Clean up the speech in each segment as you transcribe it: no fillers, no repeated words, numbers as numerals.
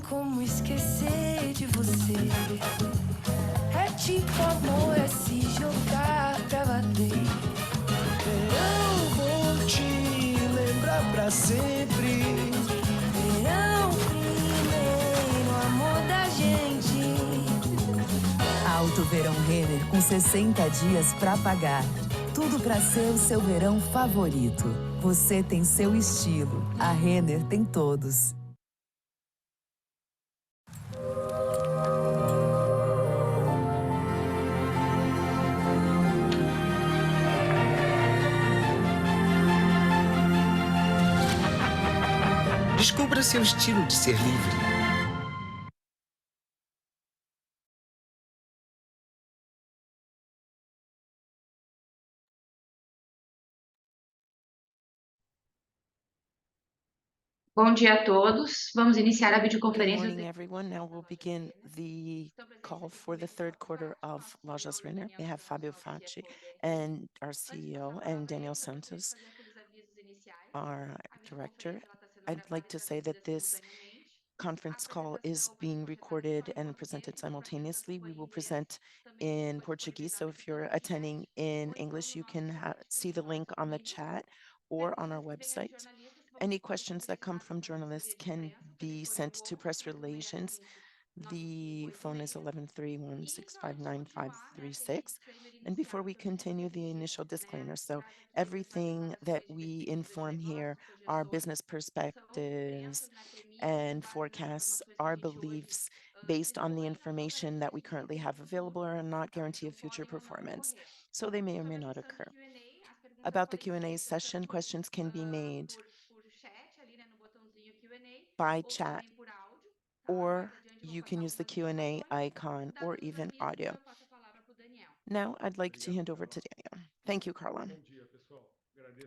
como esquecer de você. É tipo amor, é se jogar pra bater. Verão, vou te lembrar pra sempre. Verão que nem no amor da gente. Alto Verão Renner com 60 dias pra pagar. Tudo pra ser o seu verão favorito. Você tem seu estilo. A Renner tem todos. Descubra seu estilo de ser livre. Bom dia a todos. Vamos iniciar a Good videoconferência. morning, everyone. Now we'll begin the call for the third quarter of Lojas Renner. We have Fabio Facci and our CEO and Daniel Santos, our director. I'd like to say that this conference call is being recorded and presented simultaneously. We will present in Portuguese, so if you're attending in English, you can see the link on the chat or on our website. Any questions that come from journalists can be sent to press relations. The phone is 1131659536. And before we continue, the initial disclaimer. So everything that we inform here are business perspectives and forecasts, our beliefs based on the information that we currently have available are not guarantee of future performance. So they may or may not occur. About the Q&A session, questions can be made by chat, or you can use the Q&A icon or even audio. Now I'd like to hand over to Daniel. Thank you, Carla.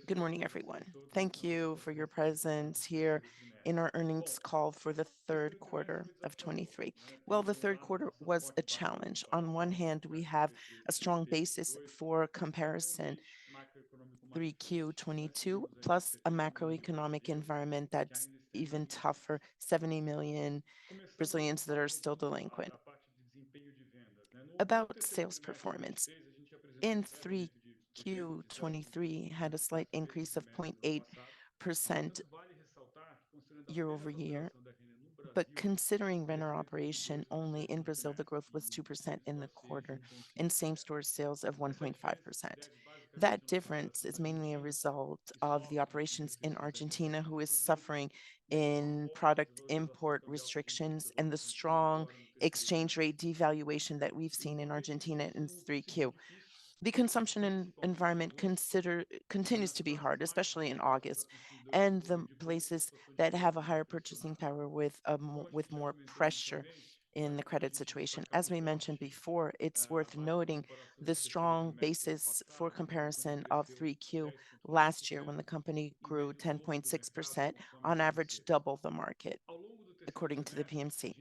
Good morning, everyone. Thank you for your presence here in our earnings call for the third quarter of 23. Well, the third quarter was a challenge. On one hand, we have a strong basis for comparison, 3Q 22, plus a macroeconomic environment that's even tougher, 70 million Brazilians that are still delinquent. About sales performance, in 3Q 23 had a slight increase of 0.8% year over year. But considering Renner operation only in Brazil, the growth was 2% in the quarter and same-store sales of 1.5%. That difference is mainly a result of the operations in Argentina, who is suffering in product import restrictions and the strong exchange rate devaluation that we've seen in Argentina in 3Q. The consumption environment continues to be hard, especially in August, and the places that have a higher purchasing power with more pressure in the credit situation. As we mentioned before, it's worth noting the strong basis for comparison of 3Q last year when the company grew 10.6%, on average double the market, according to the PMC.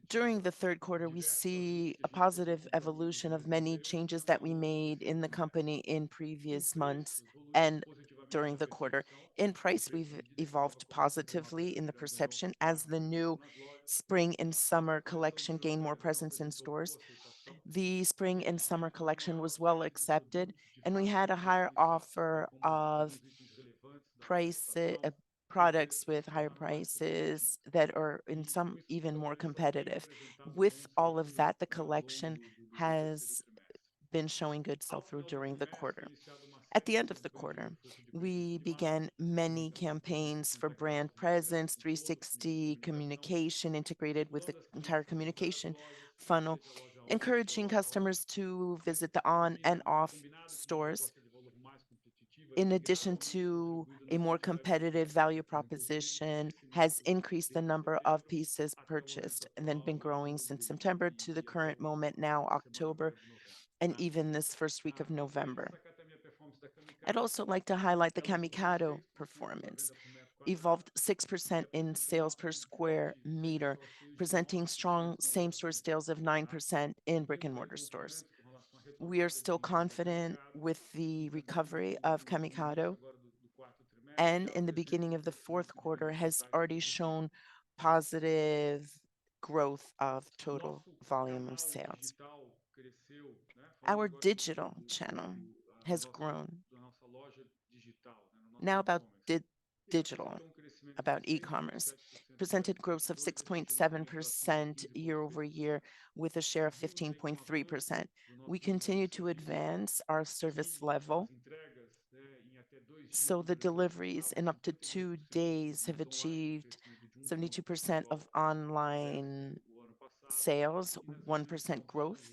During the third quarter, we see a positive evolution of many changes that we made in the company in previous months and during the quarter. In price, we've evolved positively in the perception as the new spring and summer collection gained more presence in stores. The spring and summer collection was well accepted, and we had a higher offer of products with higher prices that are in some even more competitive. With all of that, the collection has been showing good sell-through during the quarter. At the end of the quarter, we began many campaigns for brand presence, 360 communication integrated with the entire communication funnel, encouraging customers to visit the on and off stores. In addition to a more competitive value proposition, has increased the number of pieces purchased and then been growing since September to the current moment now, October, and even this first week of November. I'd also like to highlight the Camicado performance, evolved 6% in sales per square meter, presenting strong same-store sales of 9% in brick-and-mortar stores. We are still confident with the recovery of Camicado, and in the beginning of the fourth quarter has already shown positive growth of total volume of sales. Our digital channel has grown now about digital, about e-commerce, presented growth of 6.7% year over year with a share of 15.3%. We continue to advance our service level. So the deliveries in up to 2 days have achieved 72% of online sales, 1% growth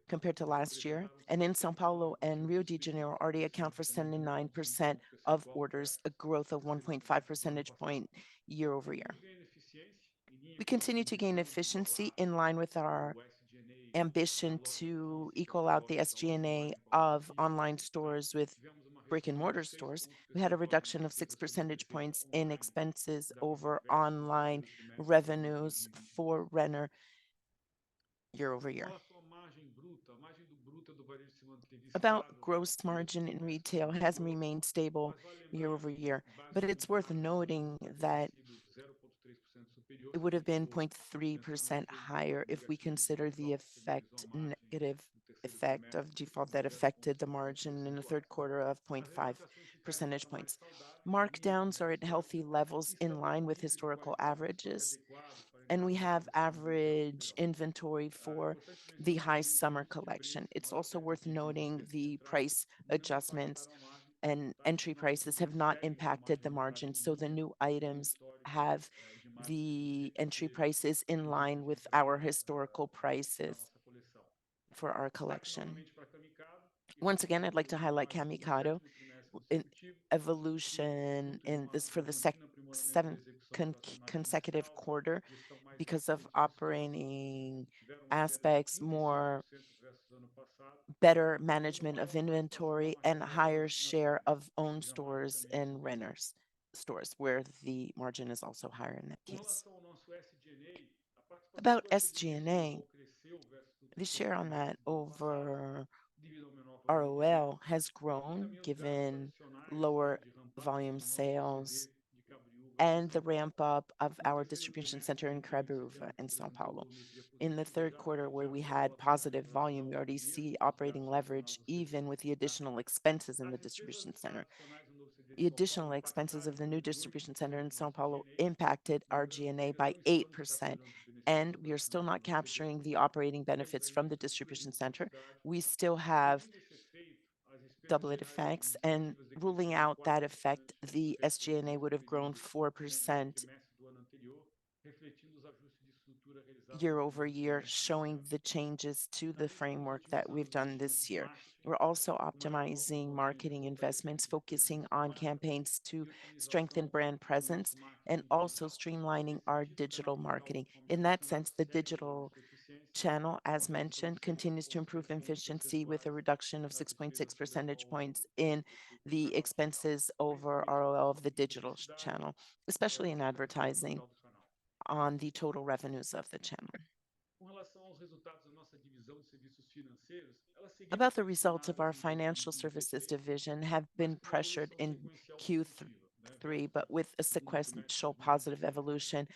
compared to last year. And in São Paulo and Rio de Janeiro already account for 79% of orders, a growth of 1.5 percentage point year over year. We continue to gain efficiency in line with our ambition to equal out the SG&A of online stores with brick and mortar stores. We had a reduction of 6 percentage points in expenses over online revenues for Renner year over year. About gross margin in retail has remained stable year over year, but it's worth noting that it would have been 0.3% higher if we consider the negative effect of default that affected the margin in the third quarter of 0.5 percentage points. Markdowns are at healthy levels in line with historical averages, and we have average inventory for the high summer collection. It's also worth noting the price adjustments and entry prices have not impacted the margin. So the new items have the entry prices in line with our historical prices for our collection. Once again, I'd like to highlight Camicado in evolution in this for the seventh consecutive quarter because of operating aspects, more better management of inventory, and higher share of own stores and renters stores, where the margin is also higher in that case. About SG&A, the share on that over ROL has grown given lower volume sales and the ramp up of our distribution center in Carapicuíba in São Paulo. In the third quarter, where we had positive volume, we already see operating leverage even with the additional expenses in the distribution center. The additional expenses of the new distribution center in São Paulo impacted our G&A by 8%, and we are still not capturing the operating benefits from the distribution center. We still have double effects, and ruling out that effect, the SG&A would have grown 4% year over year, showing the changes to the framework that we've done this year. We're also optimizing marketing investments, focusing on campaigns to strengthen brand presence and also streamlining our digital marketing. In that sense, the digital channel, as mentioned, continues to improve efficiency with a reduction of 6.6 percentage points in the expenses over ROL of the digital channel, especially in advertising on the total revenues of the channel. About the results of our financial services division have been pressured in Q3, but with a sequential positive evolution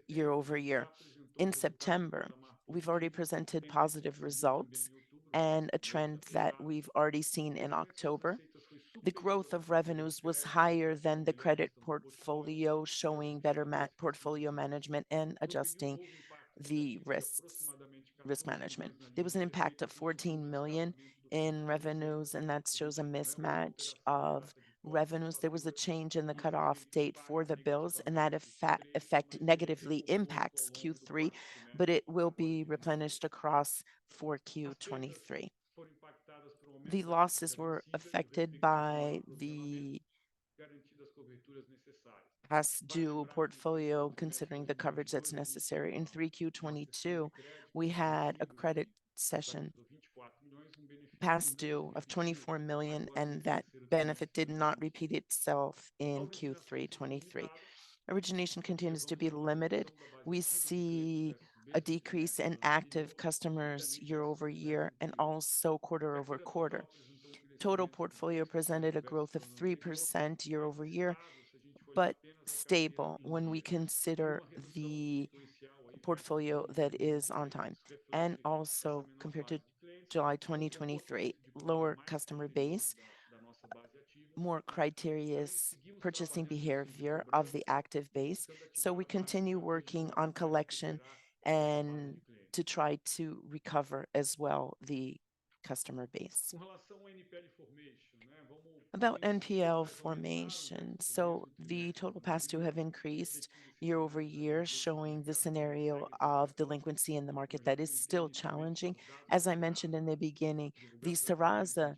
year over year. In September, we've already presented positive results and a trend that we've already seen in October. The growth of revenues was higher than the credit portfolio, showing better portfolio management and adjusting the risk management. There was an impact of 14 million in revenues, and that shows a mismatch of revenues. There was a change in the cutoff date for the bills, and that effect negatively impacts Q3, but it will be replenished across 4Q23. The losses were affected by the past due portfolio, considering the coverage that's necessary. In 3Q22, we had a credit session past due of 24 million, and that benefit did not repeat itself in Q323. Origination continues to be limited. We see a decrease in active customers year over year and also quarter over quarter. Total portfolio presented a growth of 3% year over year, but stable when we consider the portfolio that is on time. And also compared to July 2023, lower customer base, more criterious purchasing behavior of the active base. So we continue working on collection and to try to recover as well the customer base. About NPL formation, so the total past due have increased year over year, showing the scenario of delinquency in the market that is still challenging. As I mentioned in the beginning, the Serasa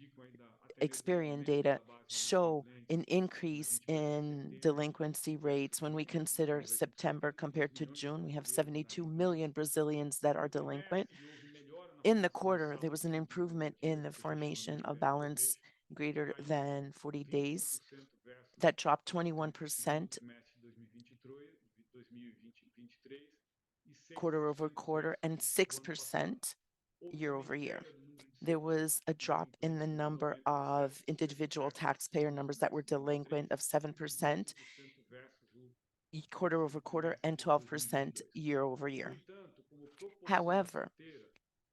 Experian data show an increase in delinquency rates. When we consider September compared to June, we have 72 million Brazilians that are delinquent. In the quarter, there was an improvement in the formation of balance greater than 40 days that dropped 21% quarter over quarter and 6% year over year. There was a drop in the number of individual taxpayer numbers that were delinquent of 7% quarter over quarter and 12% year over year. However,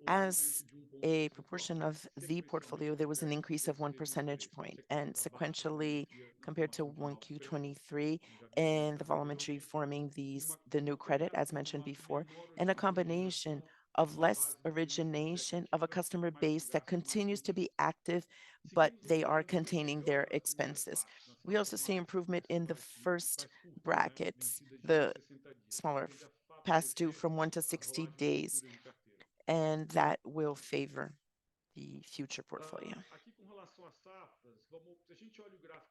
as a proportion of the portfolio, there was an increase of 1 percentage point, and sequentially compared to 1Q23 and the volumetry forming the new credit, as mentioned before, and a combination of less origination of a customer base that continues to be active, but they are containing their expenses. We also see improvement in the first brackets, the smaller past due from 1 to 60 days, and that will favor the future portfolio.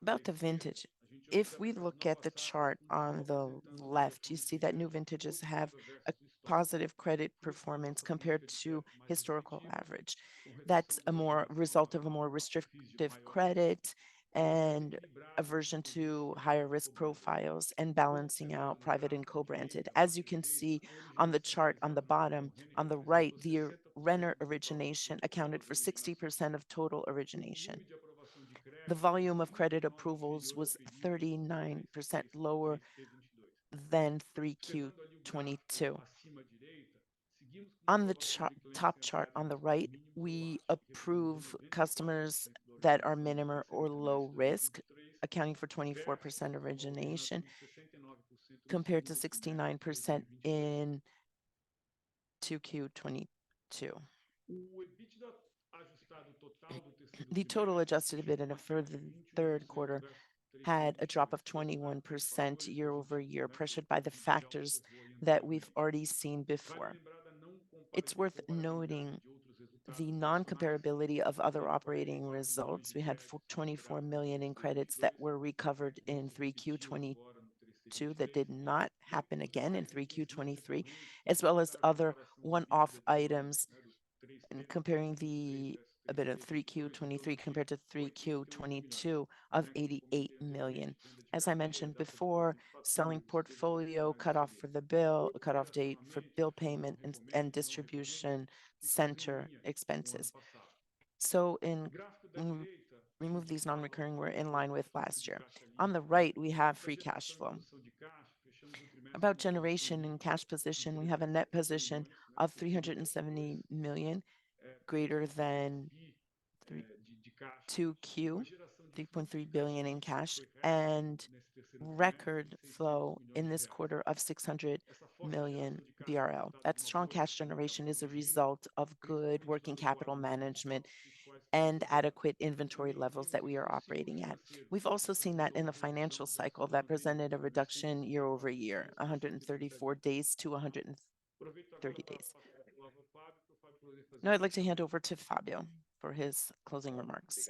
About the vintage, if we look at the chart on the left, you see that new vintages have a positive credit performance compared to historical average. That's a more result of a more restrictive credit and aversion to higher risk profiles and balancing out private and co-branded. As you can see on the chart on the bottom, on the right, the Renner origination accounted for 60% of total origination. The volume of credit approvals was 39% lower than 3Q22. On the top chart on the right, we approve customers that are minimum or low risk, accounting for 24% origination, compared to 69% in 2Q22. The total adjusted EBITDA for the third quarter had a drop of 21% year over year, pressured by the factors that we've already seen before. It's worth noting the non-comparability of other operating results. We had 24 million in credits that were recovered in 3Q22 that did not happen again in 3Q23, as well as other one-off items. And comparing the a bit of 3Q23 compared to 3Q22 of 88 million. As I mentioned before, selling portfolio cutoff date for bill payment and distribution center expenses. So when we remove these non-recurring, we're in line with last year. On the right, we have free cash flow. About generation and cash position, we have a net position of 370 million, greater than 2Q, 3.3 billion in cash, and record flow in this quarter of 600 million BRL. That strong cash generation is a result of good working capital management and adequate inventory levels that we are operating at. We've also seen that in the financial cycle that presented a reduction year over year, 134 days to 130 days. Now I'd like to hand over to Fabio for his closing remarks.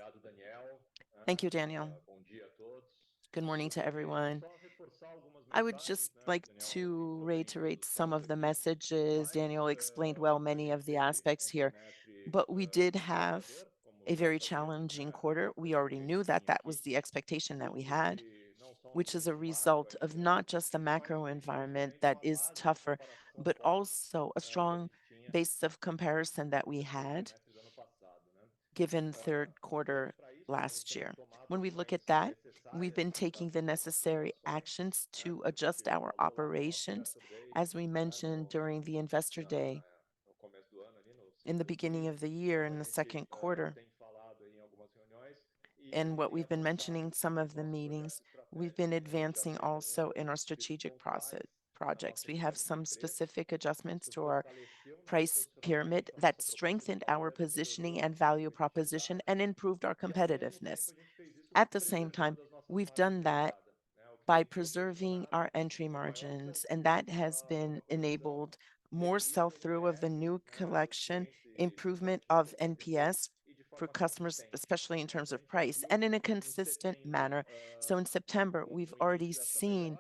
Thank you, Daniel. Good morning to everyone. I would just like to reiterate some of the messages. Daniel explained well many of the aspects here, but we did have a very challenging quarter. We already knew that that was the expectation that we had, which is a result of not just the macro environment that is tougher, but also a strong basis of comparison that we had given third quarter last year. When we look at that, we've been taking the necessary actions to adjust our operations, as we mentioned during the Investor Day in the beginning of the year in the second quarter. And what we've been mentioning some of the meetings, we've been advancing also in our strategic process projects. We have some specific adjustments to our price pyramid that strengthened our positioning and value proposition and improved our competitiveness. At the same time, we've done that by preserving our entry margins, and that has been enabled more sell-through of the new collection, improvement of NPS for customers, especially in terms of price, and in a consistent manner. So in September, we've already seen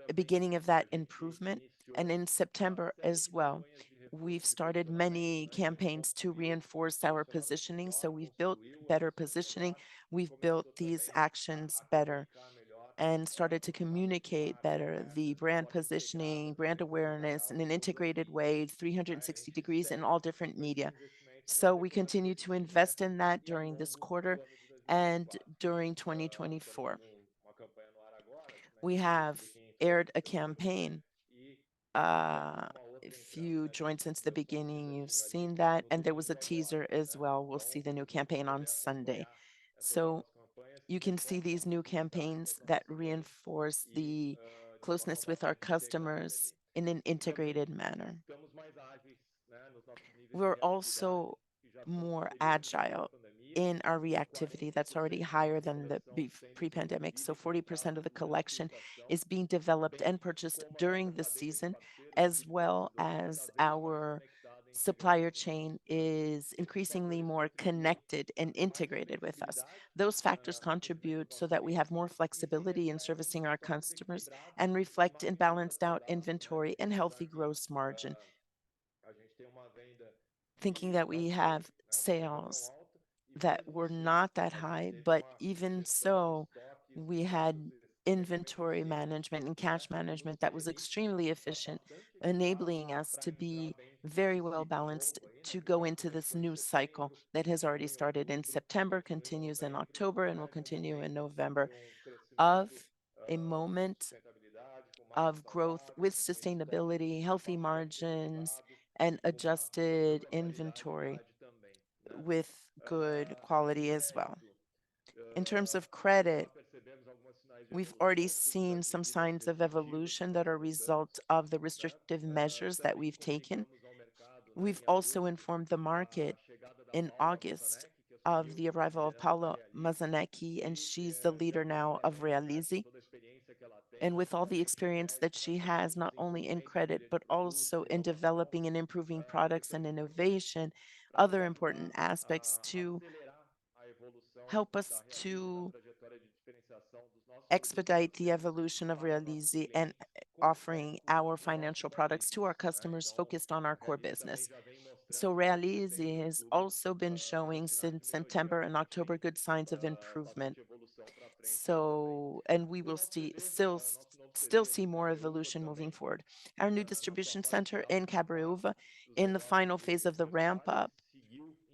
a beginning of that improvement, and in September as well, we've started many campaigns to reinforce our positioning. So we've built better positioning, we've built these actions better and started to communicate better the brand positioning, brand awareness in an integrated way, 360 degrees in all different media. So we continue to invest in that during this quarter and during 2024. We have aired a campaign. If you joined since the beginning, you've seen that. And there was a teaser as well. We'll see the new campaign on Sunday. So you can see these new campaigns that reinforce the closeness with our customers in an integrated manner. We're also more agile in our reactivity that's already higher than the pre-pandemic. So 40% of the collection is being developed and purchased during the season, as well as our supplier chain is increasingly more connected and integrated with us. Those factors contribute so that we have more flexibility in servicing our customers and reflect in balanced out inventory and healthy gross margin, thinking that we have sales that were not that high, but even so, we had inventory management and cash management that was extremely efficient, enabling us to be very well balanced to go into this new cycle that has already started in September, continues in October, and will continue in November, of a moment of growth with sustainability, healthy margins, and adjusted inventory with good quality as well. In terms of credit, we've already seen some signs of evolution that are a result of the restrictive measures that we've taken. We've also informed the market in August of the arrival of Paula Mazanecki, and she's the leader now of Realize. And with all the experience that she has, not only in credit, but also in developing and improving products and innovation, other important aspects to help us to expedite the evolution of Realize and offering our financial products to our customers focused on our core business. So Realize has also been showing since September and October good signs of improvement. So, and we will still see more evolution moving forward. Our new distribution center in Cabreúva in the final phase of the ramp up,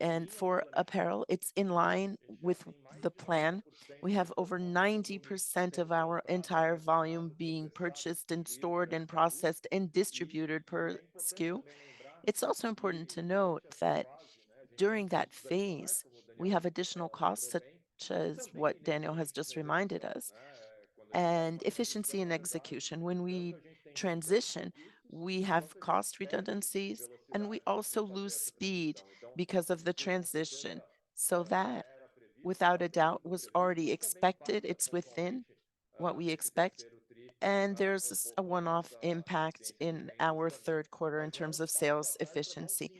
and for apparel, it's in line with the plan. We have over 90% of our entire volume being purchased and stored and processed and distributed per SKU. It's also important to note that during that phase, we have additional costs such as what Daniel has just reminded us, and efficiency and execution. When we transition, we have cost redundancies and we also lose speed because of the transition. So that, without a doubt, was already expected. It's within what we expect. And there's a one-off impact in our third quarter in terms of sales efficiency.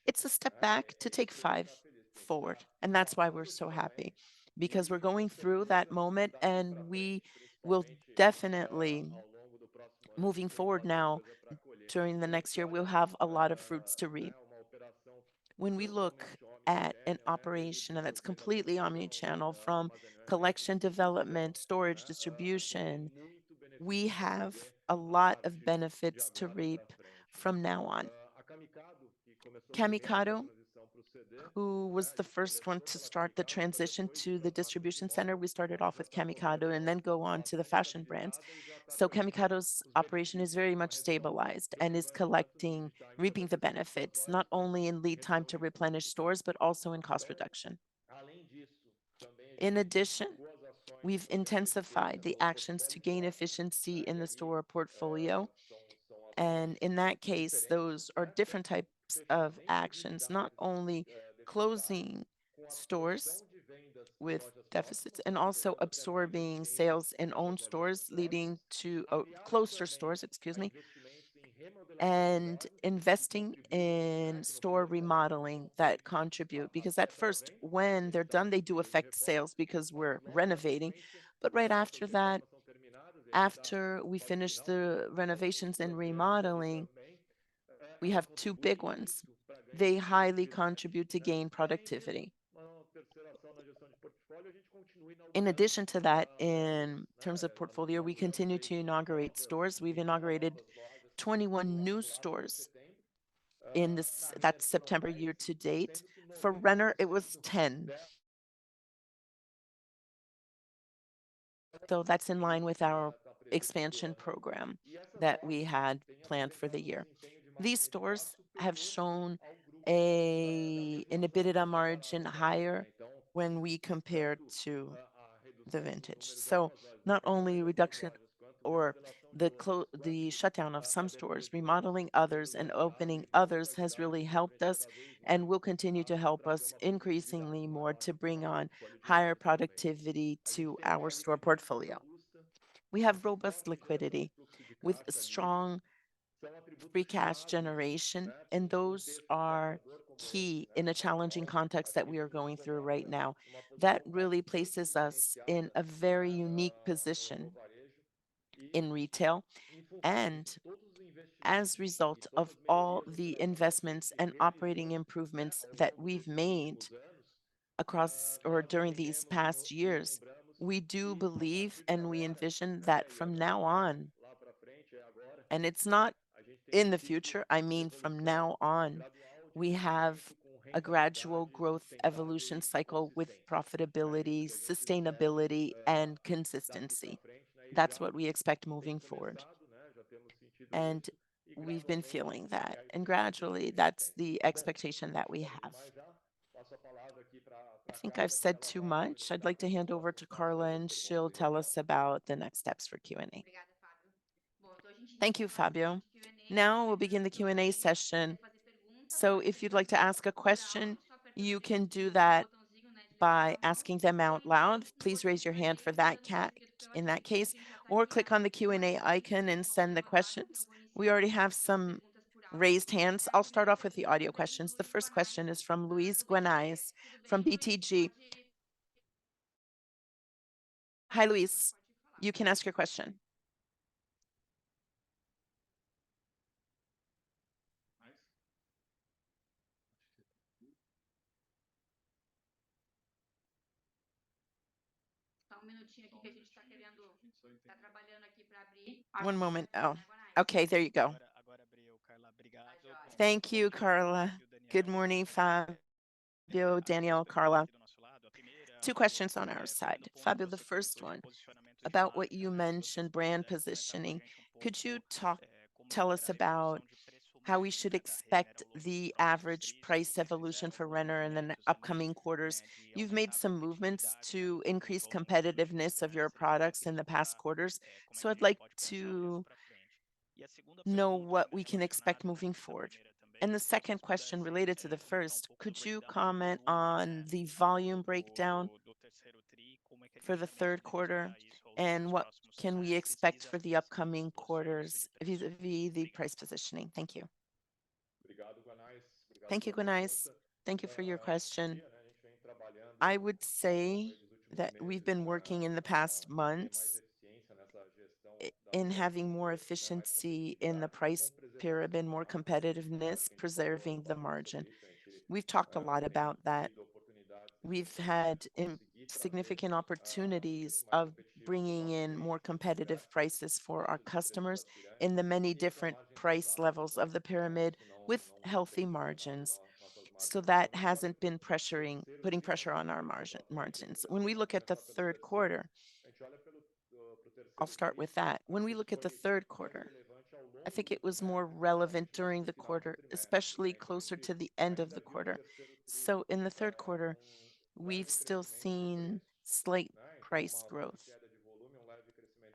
It's a step back to take five forward. And that's why we're so happy, because we're going through that moment and we will definitely, moving forward now during the next year, we'll have a lot of fruits to reap. When we look at an operation that's completely omni-channel from collection development, storage, distribution, we have a lot of benefits to reap from now on. Camicado who was the first one to start the transition to the distribution center. We started off with Camicado and then go on to the fashion brands. So Camicado's operation is very much stabilized and is collecting, reaping the benefits, not only in lead time to replenish stores, but also in cost reduction. In addition, we've intensified the actions to gain efficiency in the store portfolio. And in that case, those are different types of actions, not only closing stores with deficits and also absorbing sales in own stores, leading to closer stores, excuse me, and investing in store remodeling that contribute, because at first, when they're done, they do affect sales because we're renovating. But right after that, after we finish the renovations and remodeling, we have two big ones. They highly contribute to gain productivity. In addition to that, in terms of portfolio, we continue to inaugurate stores. We've inaugurated 21 new stores in that September year to date. For Renner, it was 10. So that's in line with our expansion program that we had planned for the year. These stores have shown an EBITDA margin higher when we compare to the vintage. So not only reduction or the shutdown of some stores, remodeling others and opening others has really helped us and will continue to help us increasingly more to bring on higher productivity to our store portfolio. We have robust liquidity with strong free cash generation, and those are key in a challenging context that we are going through right now. That really places us in a very unique position in retail. And as a result of all the investments and operating improvements that we've made across or during these past years, we do believe and we envision that from now on, and it's not in the future, I mean, from now on, we have a gradual growth evolution cycle with profitability, sustainability, and consistency. That's what we expect moving forward. And we've been feeling that. And gradually, that's the expectation that we have. I think I've said too much. I'd like to hand over to Carla and she'll tell us about the next steps for Q&A. Thank you, Fabio. Now we'll begin the Q&A session. So if you'd like to ask a question, you can do that by asking them out loud. Please raise your hand for that in that case, or click on the Q&A icon and send the questions. We already have some raised hands. I'll start off with the audio questions. The first question is from Luiz Guanais from BTG. Hi, Luiz. You can ask your question. One moment. Oh, okay, there you go. Thank you, Carla. Good morning, Fabio, Daniel, Carla. Two questions on our side. Fabio, the first one, about what you mentioned, brand positioning. Could you tell us about how we should expect the average price evolution for Renner in the upcoming quarters? You've made some movements to increase competitiveness of your products in the past quarters, so I'd like to know what we can expect moving forward. And the second question related to the first, could you comment on the volume breakdown for the third quarter and what can we expect for the upcoming quarters vis-a-vis the price positioning? Thank you. Thank you, Guanais. Thank you for your question. I would say that we've been working in the past months in having more efficiency in the price pyramid, more competitiveness, preserving the margin. We've talked a lot about that. We've had significant opportunities of bringing in more competitive prices for our customers in the many different price levels of the pyramid with healthy margins. So that hasn't been putting pressure on our margins. When we look at the third quarter, I'll start with that. When we look at the third quarter, I think it was more relevant during the quarter, especially closer to the end of the quarter. So in the third quarter, we've still seen slight price growth,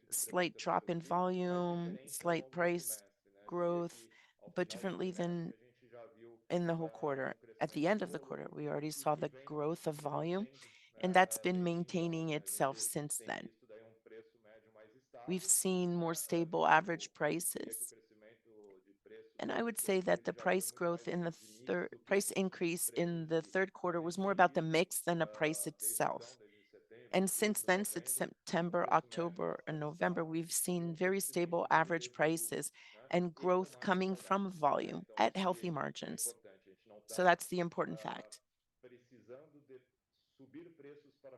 slight drop in volume, slight price growth, but differently than in the whole quarter. At the end of the quarter, we already saw the growth of volume, and that's been maintaining itself since then. We've seen more stable average prices. And I would say that the price growth in the price increase in the third quarter was more about the mix than a price itself. And since then, since September, October, and November, we've seen very stable average prices and growth coming from volume at healthy margins. So that's the important fact,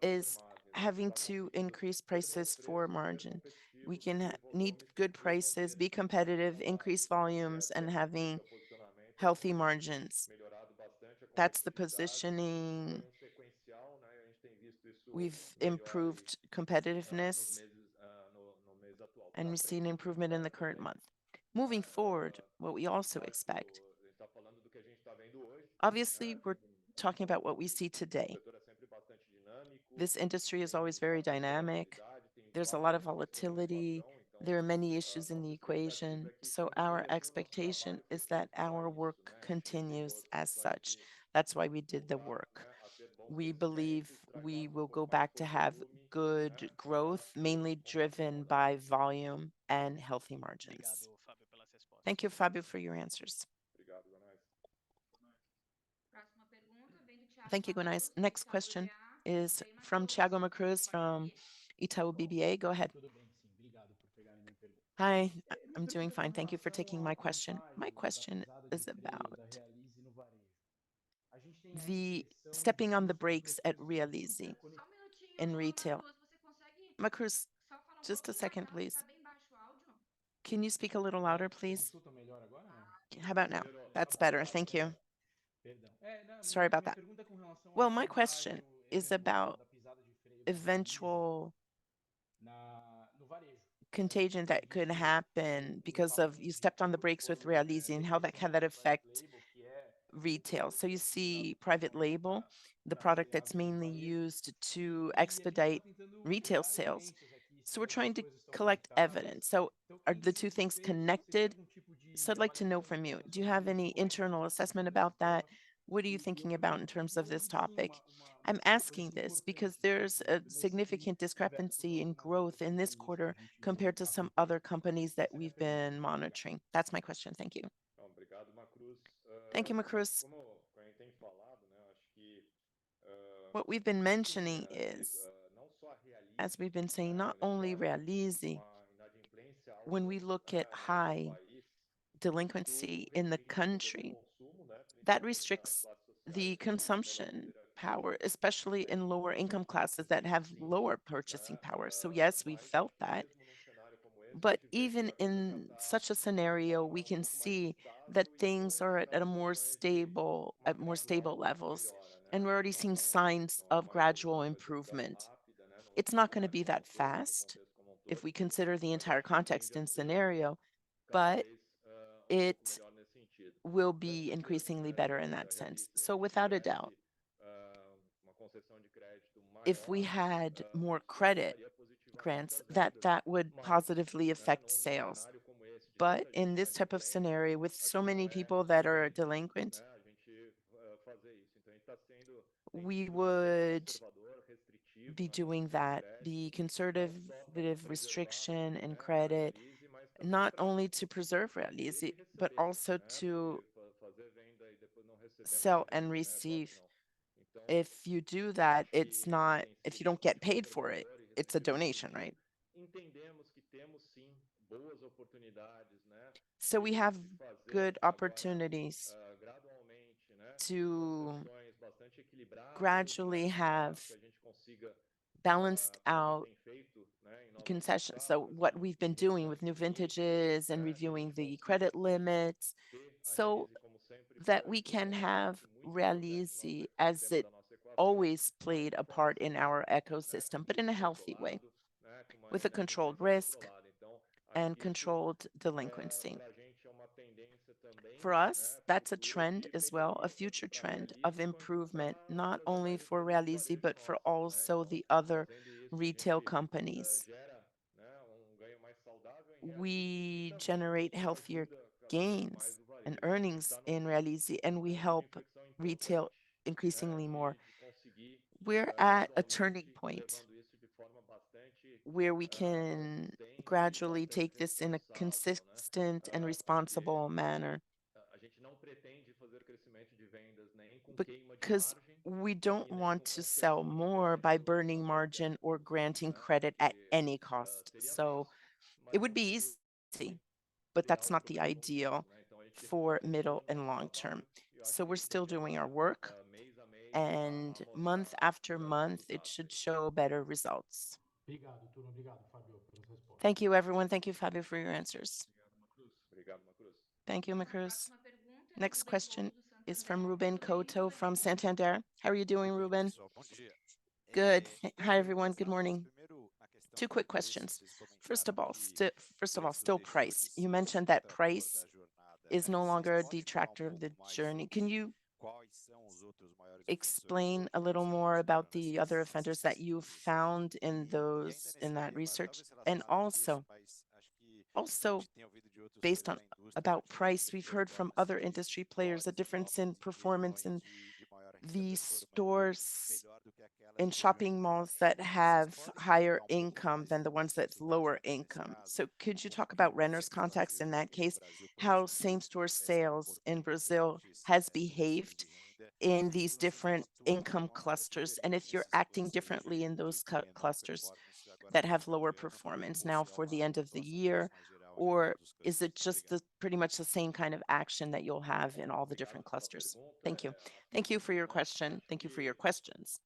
is having to increase prices for margin. We can need good prices, be competitive, increase volumes, and having healthy margins. That's the positioning. We've improved competitiveness, and we've seen improvement in the current month. Moving forward, what we also expect, obviously, we're talking about what we see today. This industry is always very dynamic. There's a lot of volatility. There are many issues in the equation. So our expectation is that our work continues as such. That's why we did the work. We believe we will go back to have good growth, mainly driven by volume and healthy margins. Thank you, Fabio, for your answers. Próxima pergunta vem do Thiago Thank you, Gunais. Macruz, do Next Itaú question BBA. is Bem, from Macruz, Thiago Macruz pode from seguir. Itaú BBA. Go ahead. Tudo bem, sim. Obrigado por pegarem minha pergunta. Hi, Minha I'm doing pergunta é com fine. Thank you for relação taking my à question. My contagem da question pisada de is freio about da Realize no varejo. A gente tem a the impressão stepping que on the os brakes at sobrepreços são Realize super Só um minutinho, in retail. Macruz, você consegue Macruz, só falar um just a pouquinho mais second, alto? please. Tá bem baixo o áudio. Can you speak a little louder, Vocês me please? escutam melhor agora? Não? How about now? That's better. Thank you. Perdão. Não, Sorry about minha that. pergunta é com relação à Well, my contagem, question is about da pisada de freio da Realize eventual no varejo. A contagion gente tem that could visto happen because of fabricante you de stepped on the freio brakes with por Realize and how that can decrescimento that do private affect label, que é o retail. produto So que you é see utilizado private label, the para product acelerar a that's venda no mainly varejo. used to E a gente estava expedite tentando retail criar sales. evidências aqui se So we're essas trying to coisas estão collect conectadas. evidence. So Então, eu are queria the entender two de things vocês se vocês têm connected? algum tipo So de I'd like to know avaliação de from you, impacto do you sobre have isso, any como é que isso internal influencia assessment o about that? sistema. What are you E thinking outra about in pergunta, terms e of this houve sim topic? uma I'm discrepância asking this because importante there's a nesse tri significant versus os discrepancy in outros growth in this analistas que quarter a gente compared to some acompanha. other companies that Essa é a minha we've pergunta. been Muito obrigado. monitoring. That's my question. Thank you. Obrigado, Macruz. Thank you, Macruz. Como a gente tem falado, né, acho que What we've been sim, mentioning is, não só a Realize, as we've been saying, né, not quando a gente only olha Realize, uma inadimplência when alta, we look at né, no nosso high país, isso delinquency in the restringe o poder de country, consumo, né, that principalmente nas restricts classes sociais the de menor consumption poder power, aquisitivo, especially né, in isso lower income classes that reflete have sim, lower né, purchasing power. So, yes, we mas acho felt que that. mesmo num cenário como esse, a But gente vê que even a coisa já in está such a de uma scenario, forma we um can pouco mais see that estável e com things are at a more sinalizações de stable, uma at more stable gradual levels. melhora, And né? we're already seeing signs Não é of uma evolução gradual que vai ser tão improvement. rápida, né? It's No not going to cenário be como um that todo, no fast contexto como um if todo, we consider the mas entire acho que tende context a and ser scenario, cada but vez um pouco it melhor nesse sentido. will Com be certeza, increasingly né? better in Se a that sense. Realize So, without a doubt, tivesse uma concessão de crédito if we maior, had more isso credit impactaria positivamente grants, as that vendas, that would mas positively né, affect num sales. cenário como esse, de But tanta in gente this type of inadimplente, scenario with acho so que não many é people that are prudente, delinquent, né, a gente fazer isso. Então, a gente tem we sido bastante would conservador, restritivo be na doing concessão de that, crédito, be não só para conservative preservar, restriction and né, a credit, Realize, mas também not para only to preserve vender Realize, e but receber, also né, to porque fazer venda e depois não receber não sell tem and muito, né, receive. negócio não. Então, If you do that, acho it's que a gente not, tem if you sido don't get bastante paid for it, conservador e it's a restritivo nesse donation, sentido. right? Entendemos que temos sim boas oportunidades, né, So we have de fazer good agora opportunities gradualmente, né, to concessões bastante equilibradas, gradually né, have para que a gente consiga, balanced como a gente out tem feito, né, em novas concessions. So safras what we've been e doing with revisiones new sinistras, vintages and né, que a reviewing gente the consiga credit sim limits ter a so Realize como sempre that we can como uma have parte Realize as it always played a part in our ecosystem, but in a healthy way, with a controlled risk and controlled delinquency. For us, that's a trend as well, a future trend of improvement, not only for Realize, but for also the other retail companies. We generate healthier gains and earnings in Realize, and we help retail increasingly more. We're at a turning point where we can gradually take this in a consistent and responsible manner because we don't want to sell more by burning margin or granting credit at any cost. So it would be easy, but that's not the ideal for middle and long term. So we're still doing our work, and month after month, it should show better results. Obrigado, turma. Obrigado, Fábio, pelas respostas. Thank you, everyone. Thank you, Fabio, for your answers. Obrigado, Macruz. Thank you, A Macruz. próxima pergunta é do Next Ruben question Couto, do is from Santander. Ruben Ruben, Couto sua from vez. Santander. How are you doing, Tudo bem, Ruben? pessoal? Bom dia. Good. Hi, Duas everyone. perguntas Good rápidas. morning. Primeiro, a questão Two do quick preço. questions. Vocês First of comentaram all, que o preço still deixou price. de You ser o mentioned that detrator price da jornada. is no Vocês longer a podem falar um detractor of pouco the mais journey. Can sobre you quais são os outros maiores ofensores explain a hoje que little vocês more identificaram about the other nesses offenders that you setores? found in E ainda those nesse in that tema, research? talvez And relacionado a preço, mas acho que a also gente tem ouvido de outros based players on da indústria about que price, we've existem heard from performances other de industry players a stores difference in novas em performance regiões in de maior renda the per capita stores melhor do que aquelas in em regiões shopping malls that inferiores. Vocês have podem higher comentar um pouco income mais than the sobre ones esse that's resultado, lower então, nesse income. caso, So could you como talk que about o Renner's Simples context in Brasil that e o case, Brasil, por how exemplo, same-store se sales in comportou Brazil perante has essa questão behaved de renda in e se these vocês já different atuam de income uma maneira clusters, and diferente if you're nesses acting setores que differently in hoje those têm menor clusters performance agora that para o have final lower de ano, performance ou now se é for the uma end of the atuação talvez year, mais geral em or todos os is it clusters. just Obrigado. pretty much the same kind of action that you'll have in all the different Obrigado pela clusters? pergunta. Thank you. Thank you for Rapidinho, your né? question. Acho Thank you for your que questions,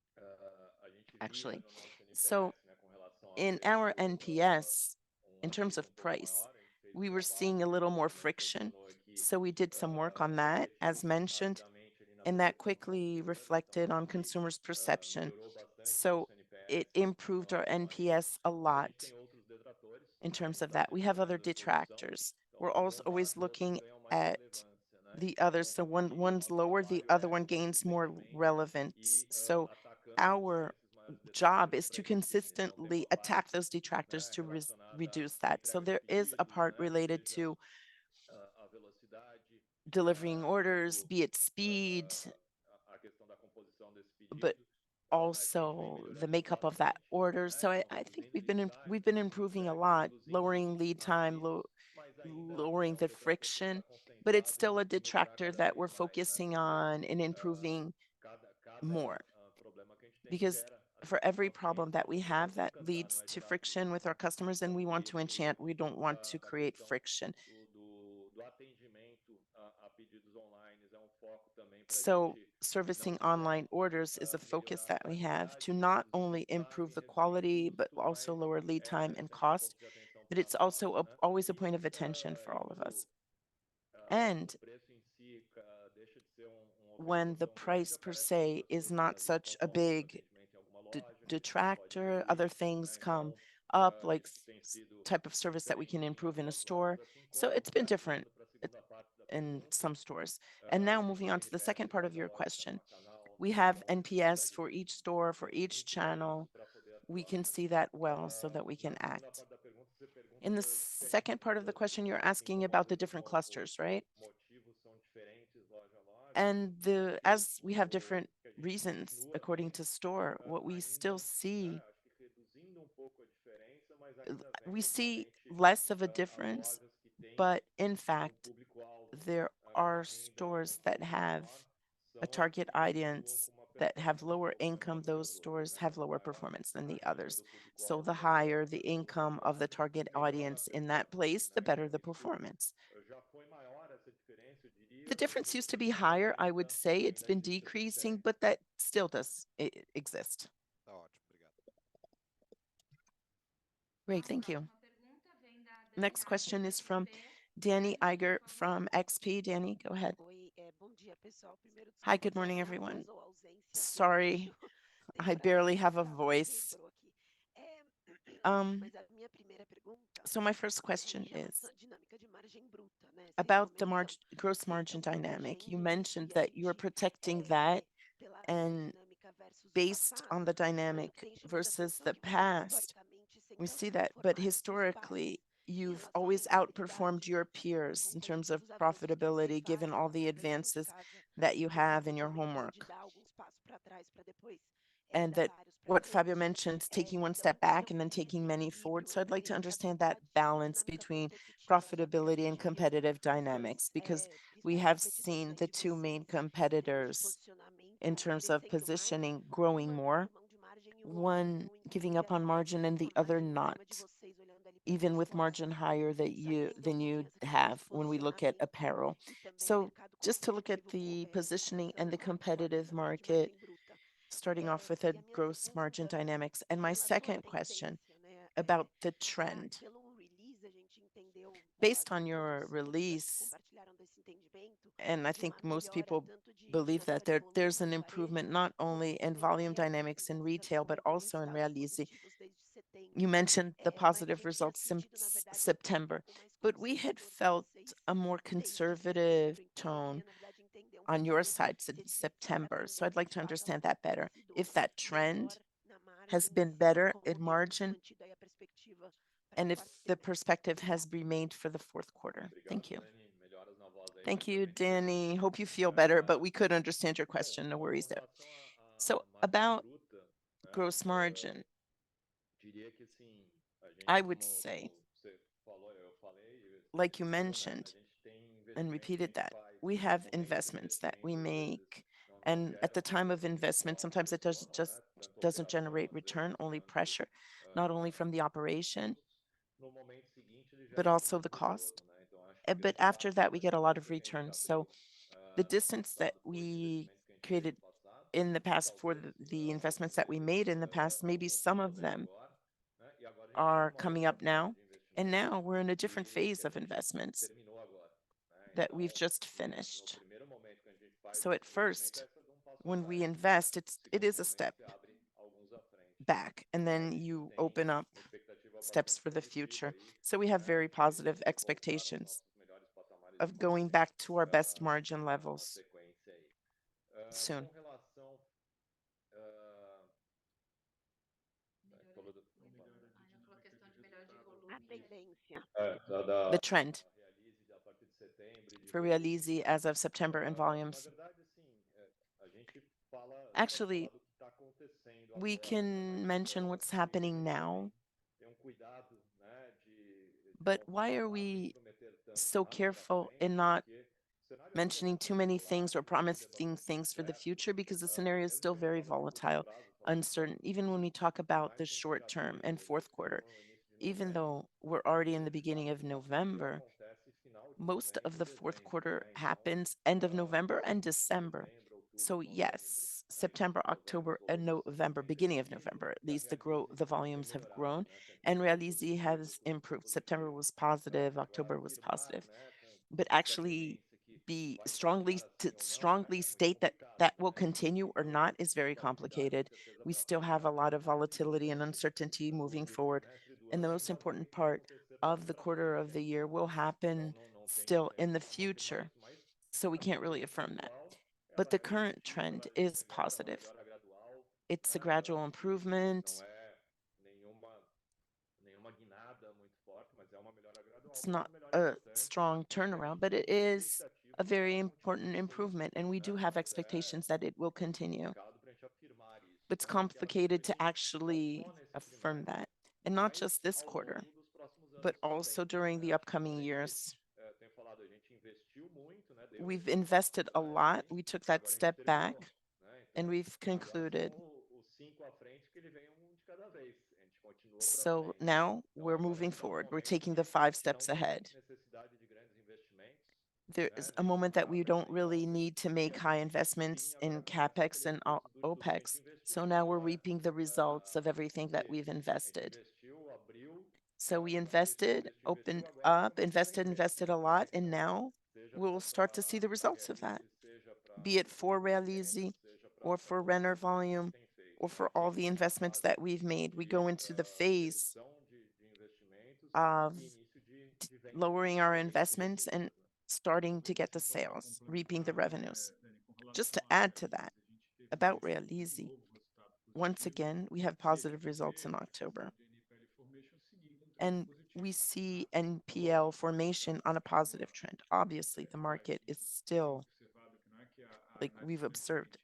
a gente via actually. no nosso So NPS, né, com relação a in preço, our NPS, in terms atrito of pouco price, maior. A gente fez we were trabalho, seeing a little more a gente friction. posicionou aqui So we did some work on that, as refletiu mentioned, rapidamente ali na and that percepção do quickly consumidor. Então, reflected acho on que consumers' perception. melhorou bastante o So nosso it NPS com improved our relação a isso. NPS a A lot gente tem outros detratores, in né? A terms gente of está that. We sempre have other olhando a evolução. detractors. Então, We're as also mais always baixas looking ganham mais at relevância, né? the others. Então, So o one's nosso lower, the trabalho other é one gains more consistente relevance. e So atacando our esses maiores job detratores is para to isso sim. Então, tem consistently uma attack parte, those detractors né, to relacionada reduce à that. So entrega de there is a pedidos, part né? related Seja to a velocidade, delivering orders, quanto be it speed, a questão da composição desse but pedido. A gente vem also the melhorando makeup of that bastante, order. né? So Então, I think reduzindo lead time we've been de improving a entrega, lot, reduzindo lowering lead time, atritos, mas ainda lowering é um the detrator que ele está friction, but it's concentrado still a em melhorar detractor cada that vez we're mais, né? focusing Porque on and improving more. problema que a gente tem Because gera for atrito com every o problem cliente, that então we você vai have ter que that encantar, não leads é to gerar atrito. friction with our customers, and Então, we want to enchant, we don't want to da create questão friction. do atendimento a pedidos online é um foco também para a So gente não servicing só online orders is a focus melhorar a that we have to quantidade, not reduzir only lead time, improve the reduzir quality, but custo, also mas lower lead é time and sempre um cost. ponto de atenção But para it's nós, also né? always a E point of attention for all of quando us. And o preço em si deixa de ser when ofensor the tão grande, price per aparecem se outras is coisas, né? not Às vezes such a concorrem com big atendimento em alguma loja, que pode detractor, evoluir, other things né? come Então, up, like isso tem sido type of service that we can diferente em improve in a algumas store. lojas, assim So como, it's been né, different caminhando para a segunda parte da in pergunta, some stores. And a now gente moving tem on to the second NPS part para of your cada question. canal, We então have a gente NPS consegue for ver each store, for each muito bem isso channel. para poder We atuar, can né? see that well so that we can Na segunda act. parte da pergunta, você pergunta In the se a gente second part of the question, you're se asking about incomoda the de different clusters, right? motivos são diferentes loja a loja. And Acho que as we have different que a gente reasons continua according assim to store, what we still ainda, see, né, acho que reduzindo um pouco a diferença, mas ainda we vendo see realmente less of a as difference, lojas que têm but in fact, público-alvo there com are uma renda stores that have menor a são as target que atuam audience com uma that have performance um lower pouco mais income. Those desafiadora, stores né? have Quanto lower maior performance than a the renda others. do So público-alvo the higher the dessa income of the localidade, target melhor a audience in that performance, place, the né? better Então the isso performance. já foi maior essa diferença, eu The diria, difference mas used to be mas higher, I would say. It's ainda been existe essa decreasing, diferença. but that still does exist. Tá ótimo, obrigado. Great, A thank you. próxima pergunta vem da Dani Next Eiger, question do is from XP. Danny Dani, Eiger por favor. from XP. Danny, go ahead. Hi, good morning, everyone. Sorry, I barely have a voice. Um, so my first question is about the gross margin dynamic. You mentioned that you're protecting that and based on the dynamic versus the past. We see that, but historically, you've always outperformed your peers in terms of profitability, given all the advances that you have in your homework. And that what Fabio mentioned, taking one step back and then taking many forward. So I'd like to understand that balance between profitability and competitive dynamics, because we have seen the two main competitors in terms of positioning growing more, one giving up on margin and the other not, even with margin higher than you have when we look at apparel. So just to look at the positioning and the competitive market, starting off with a gross margin dynamics. And my second question about the trend. Based on your release, and I think most people believe that there's an improvement not only in volume dynamics in retail, but also in Realize. You mentioned the positive results since September, but we had felt a more conservative tone on your side since September. So I'd like to understand that better. If that trend has been better in margin and if the perspective has remained for the fourth quarter. Thank you. Thank you, Danny. Hope you feel better, but we could understand your question. No worries there. So about gross margin, I would say, like you mentioned and repeated that, we have investments that we make. And at the time of investment, sometimes it doesn't generate return, only pressure, not only from the operation, but also the cost. But after that, we get a lot of returns. So the distance that we created in the past for the investments that we made in the past, maybe some of them are coming up now. And now we're in a different phase of investments that we've just finished. So at first, when we invest, it is a step back, and then you open up steps for the future. So we have very positive expectations of going back to our best margin levels soon. The trend for Realize as of September in volumes. Actually, we can mention what's happening now, but why are we so careful in not mentioning too many things or promising things for the future? Because the scenario is still very volatile, uncertain, even when we talk about the short term and fourth quarter. Even though we're already in the beginning of November, most of the fourth quarter happens end of November and December. So yes, September, October, and November, beginning of November, at least the volumes have grown and Realize has improved. September was positive, October was positive, but actually be strongly state that that will continue or not is very complicated. We still have a lot of volatility and uncertainty moving forward, and the most important part of the quarter of the year will happen still in the future. So we can't really affirm that. But the current trend is positive. It's a gradual improvement. It's not a strong turnaround, but it is a very important improvement. And we do have expectations that it will continue. It's complicated to actually affirm that. And not just this quarter, but also during the upcoming years. We've invested a lot. We took that step back and we've concluded. So now we're moving forward. We're taking the 5 steps ahead. There is a moment that we don't really need to make high investments in CapEx and OpEx. So now we're reaping the results of everything that we've invested. So we invested, opened up, invested a lot, and now we'll start to see the results of that. be it for Realize or for Renner volume or for all the investments that we've made. We go into the phase of lowering our investments and starting to get the sales, reaping the revenues. Just to add to that, about Realize, once again, we have positive results in October. And we see NPL formation on a positive trend. Obviously, the market is still, like we've observed,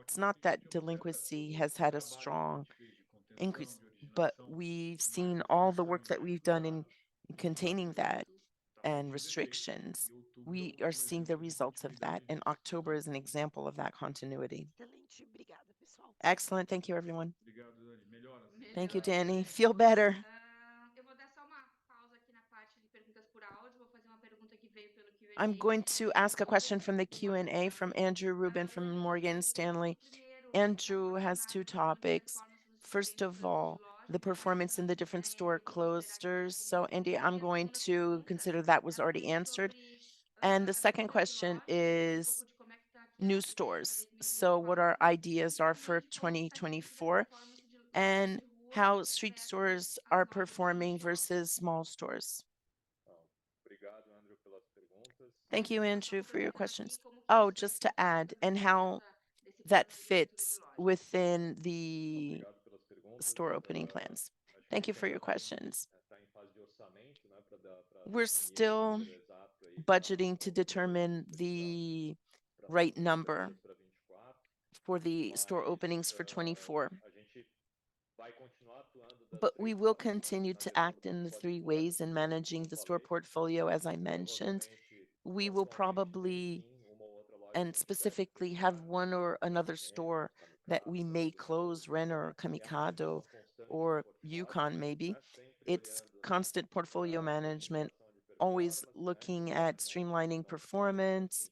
it's not that delinquency has had a strong increase, but we've seen all the work that we've done in containing that and restrictions. We are seeing the results of that, and October is an example of that continuity. Excellent. Thank you, everyone. Thank you, Danny. Feel better. Eu vou dar só uma pausa aqui na parte de perguntas por áudio. Vou fazer uma pergunta que veio pelo Q&A. I'm going to ask a question from the Q&A from Andrew Rubin from Morgan Stanley. Andrew has two topics. First of all, the performance in the different store clusters. So, Andy, I'm going to consider that was already answered. And the second question is new stores. So, what our ideas are for 2024 and how street stores are performing versus small stores. Thank you, Andrew, for your questions. Oh, just to add, and how that fits within the store opening plans. Thank you for your questions. We're still budgeting to determine the right number for the store openings for 24. But we will continue to act in the three ways in managing the store portfolio, as I mentioned. We will probably and specifically have one or another store that we may close, Renner or Kamikado or Yukon maybe. It's constant portfolio management, always looking at streamlining performance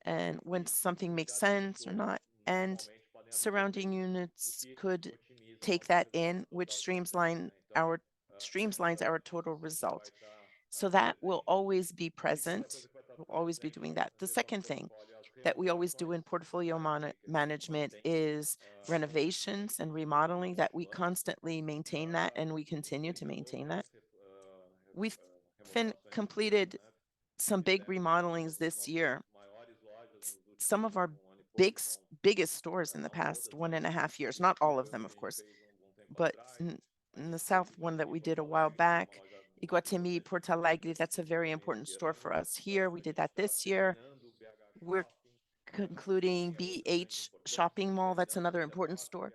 and when something makes sense or not. And surrounding units could take that in, which streamlines our total result. So that will always be present. We'll always be doing that. The second thing that we always do in portfolio management is renovations and remodeling, that we constantly maintain that and we continue to maintain that. We've completed some big remodelings this year. Some of our biggest stores in the past 1.5 years, not all of them, of course, but in the south one that we did a while back, Iguatemi, Porto Alegre, that's a very important store for us here. We did that this year. We're concluding BH Shopping Mall, that's another important store.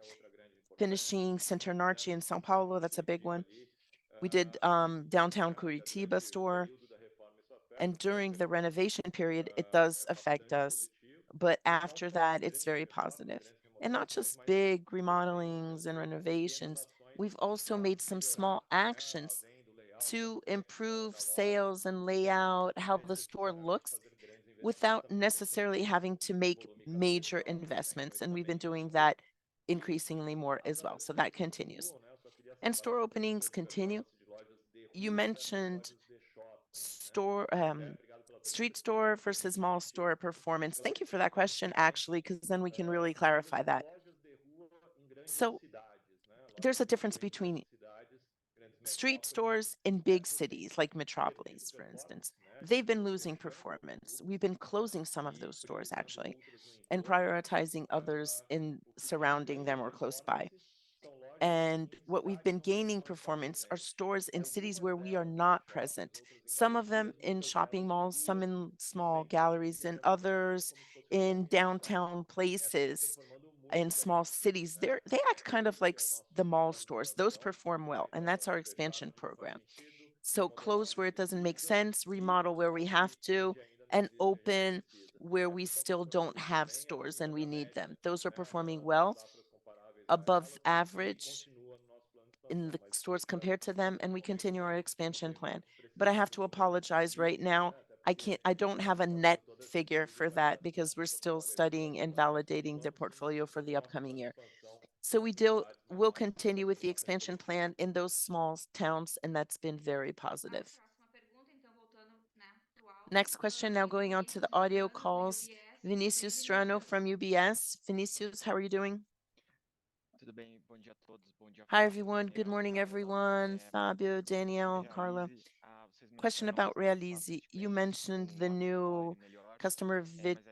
Finishing Center Narchi in São Paulo, that's a big one. We did downtown Curitiba store. And during the renovation period, it does affect us. But after that, it's very positive. And not just big remodelings and renovations, we've also made some small actions to improve sales and layout, how the store looks, without necessarily having to make major investments. And we've been doing that increasingly more as well. So that continues. And store openings continue. You mentioned street store versus mall store performance. Thank you for that question, actually, because then we can really clarify that. So there's a difference between street stores in big cities like metropolis, for instance. They've been losing performance. We've been closing some of those stores, actually, and prioritizing others in surrounding them or close by. And what we've been gaining performance are stores in cities where we are not present. Some of them in shopping malls, some in small galleries, and others in downtown places in small cities. They act kind of like the mall stores. Those perform well, and that's our expansion program. So close where it doesn't make sense, remodel where we have to, and open where we still don't have stores and we need them. Those are performing well, above average in the stores compared to them, and we continue our expansion plan. But I have to apologize right now. I don't have a net figure for that because we're still studying and validating the portfolio for the upcoming year. So will continue with the expansion plan in those small towns, and that's been very positive. Next question, now going on to the audio calls. Vinicius Strano from UBS. Vinicius, how are you doing? Hi, everyone. Good morning, everyone. Fabio, Danielle, Carla. Question about Realize. You mentioned the new customer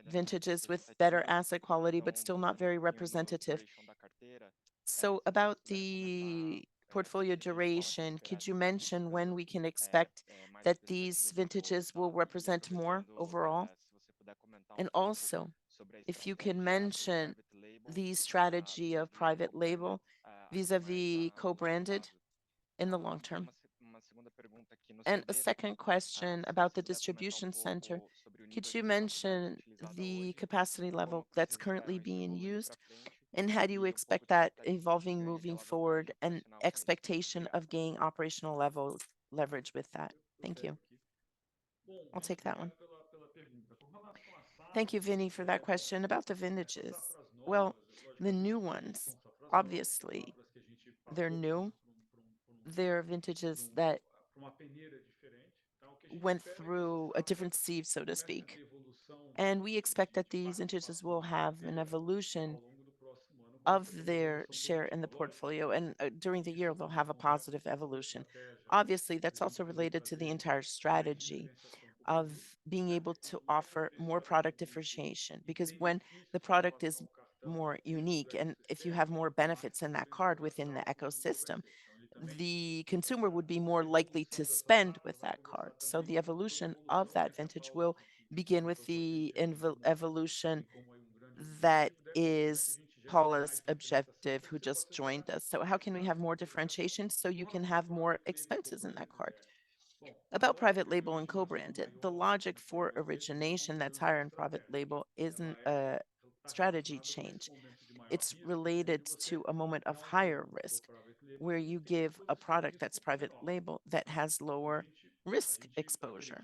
vintages with better asset quality, but still not very representative. So about the portfolio duration, could you mention when we can expect that these vintages will represent more overall? And also, if you can mention the strategy of private label vis-a-vis co-branded in the long term. And a second question about the distribution center. Could you mention the capacity level that's currently being used? And how do you expect that evolving moving forward and expectation of gaining operational leverage with that? Thank you. I'll take that one. Thank you, Vinny, for that question about the vintages. Well, the new ones, obviously, they're new. They're vintages that went through a different sieve, so to speak. And we expect that these vintages will have an evolution of their share in the portfolio, and during the year, they'll have a positive evolution. Obviously, that's also related to the entire strategy of being able to offer more product differentiation, because when the product is more unique and if you have more benefits in that card within the ecosystem, the consumer would be more likely to spend with that card. So the evolution of that vintage will begin with the evolution that is Paula's objective, who just joined us. So how can we have more differentiation so you can have more expenses in that card? About private label and co-branded, the logic for origination that's higher in private label isn't a strategy change. It's related to a moment of higher risk, where you give a product that's private label that has lower risk exposure.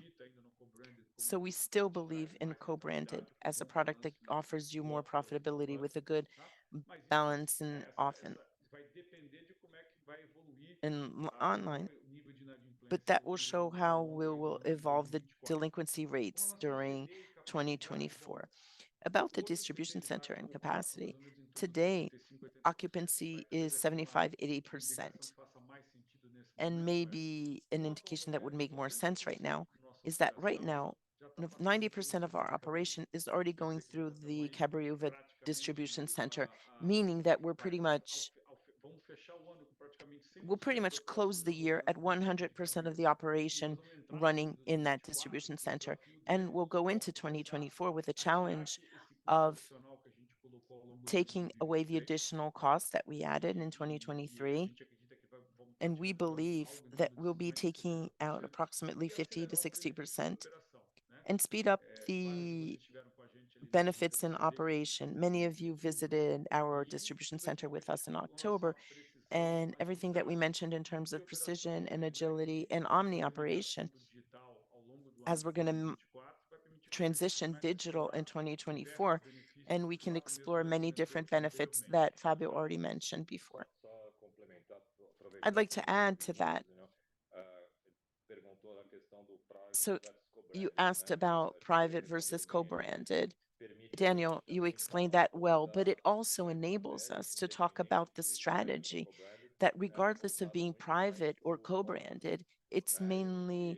So we still believe in co-branded as a product that offers you more profitability with a good balance and often in online. But that will show how we will evolve the delinquency rates during 2024. About the distribution center and capacity, today occupancy is 75-80%. And maybe an indication that would make more sense right now is that right now, 90% of our operation is already going through the Cabreúva distribution center, meaning that we'll pretty much close the year at 100% of the operation running in that distribution center. And we'll go into 2024 with a challenge of taking away the additional costs that we added in 2023. And we believe that we'll be taking out approximately 50 to 60% and speed up the benefits in operation. Many of you visited our distribution center with us in October, and everything that we mentioned in terms of precision and agility and omni operation, as we're going to transition digital in 2024, and we can explore many different benefits that Fabio already mentioned before. I'd like to add to that. So you asked about private versus co-branded. Daniel, you explained that well, but it also enables us to talk about the strategy that regardless of being private or co-branded, it's mainly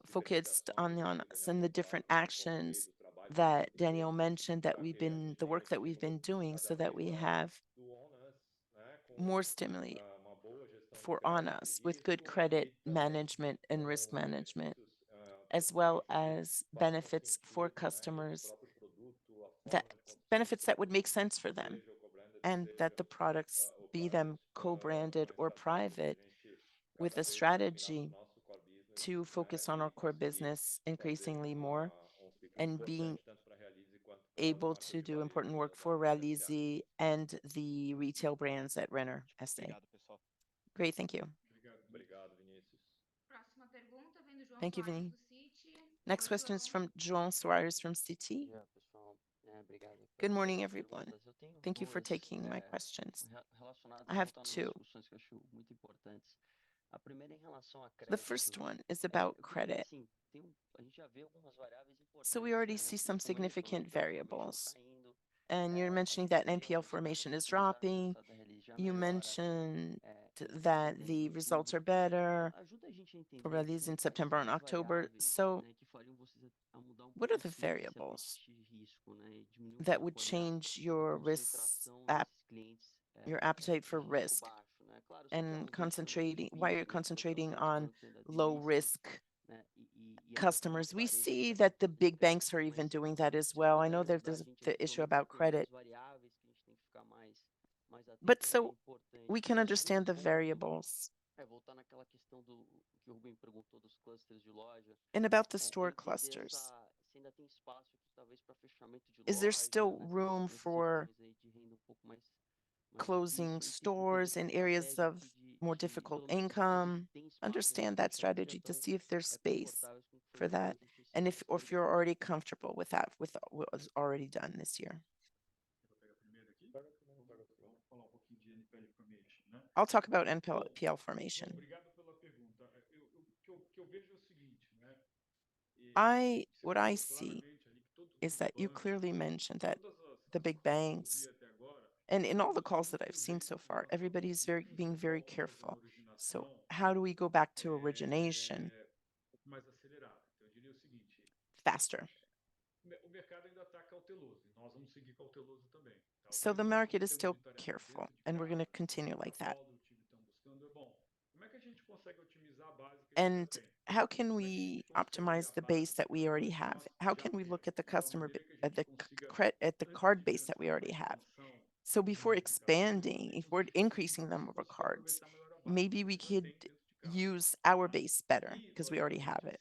focused on us and the different actions that Daniel mentioned that the work that we've been doing so that we have more stimuli for on us with good credit management and risk management, as well as benefits for customers, that benefits that would make sense for them, and that the products, be them co-branded or private, with a strategy to focus on our core business increasingly more and being able to do important work for Realize and the retail brands at Renner S.A. Great, thank you. Thank you, Vinny. Next question is from João Soares from Citi. Good morning, everyone. Thank you for taking my questions. I have two. The first one is about credit. So we already see some significant variables. And you're mentioning that NPL formation is dropping. You mentioned that the results are better for release in September and October. So what are the variables that would change your your appetite for risk and concentrating, why you're concentrating on low risk customers? We see that the big banks are even doing that as well. I know that there's the issue about credit, but so we can understand the variables. And about the store clusters, is there still room for closing stores in areas of more difficult income? Understand that strategy to see if there's space for that, and if or if you're already comfortable with that, with what was already done this year. I'll talk about NPL formation. What I see is that you clearly mentioned that the big banks, and in all the calls that I've seen so far, everybody's being very careful. So how do we go back to origination faster? So the market is still careful, and we're going to continue like that. And how can we optimize the base that we already have? How can we look at the at the card base that we already have? So before expanding, if we're increasing the number of cards, maybe we could use our base better because we already have it.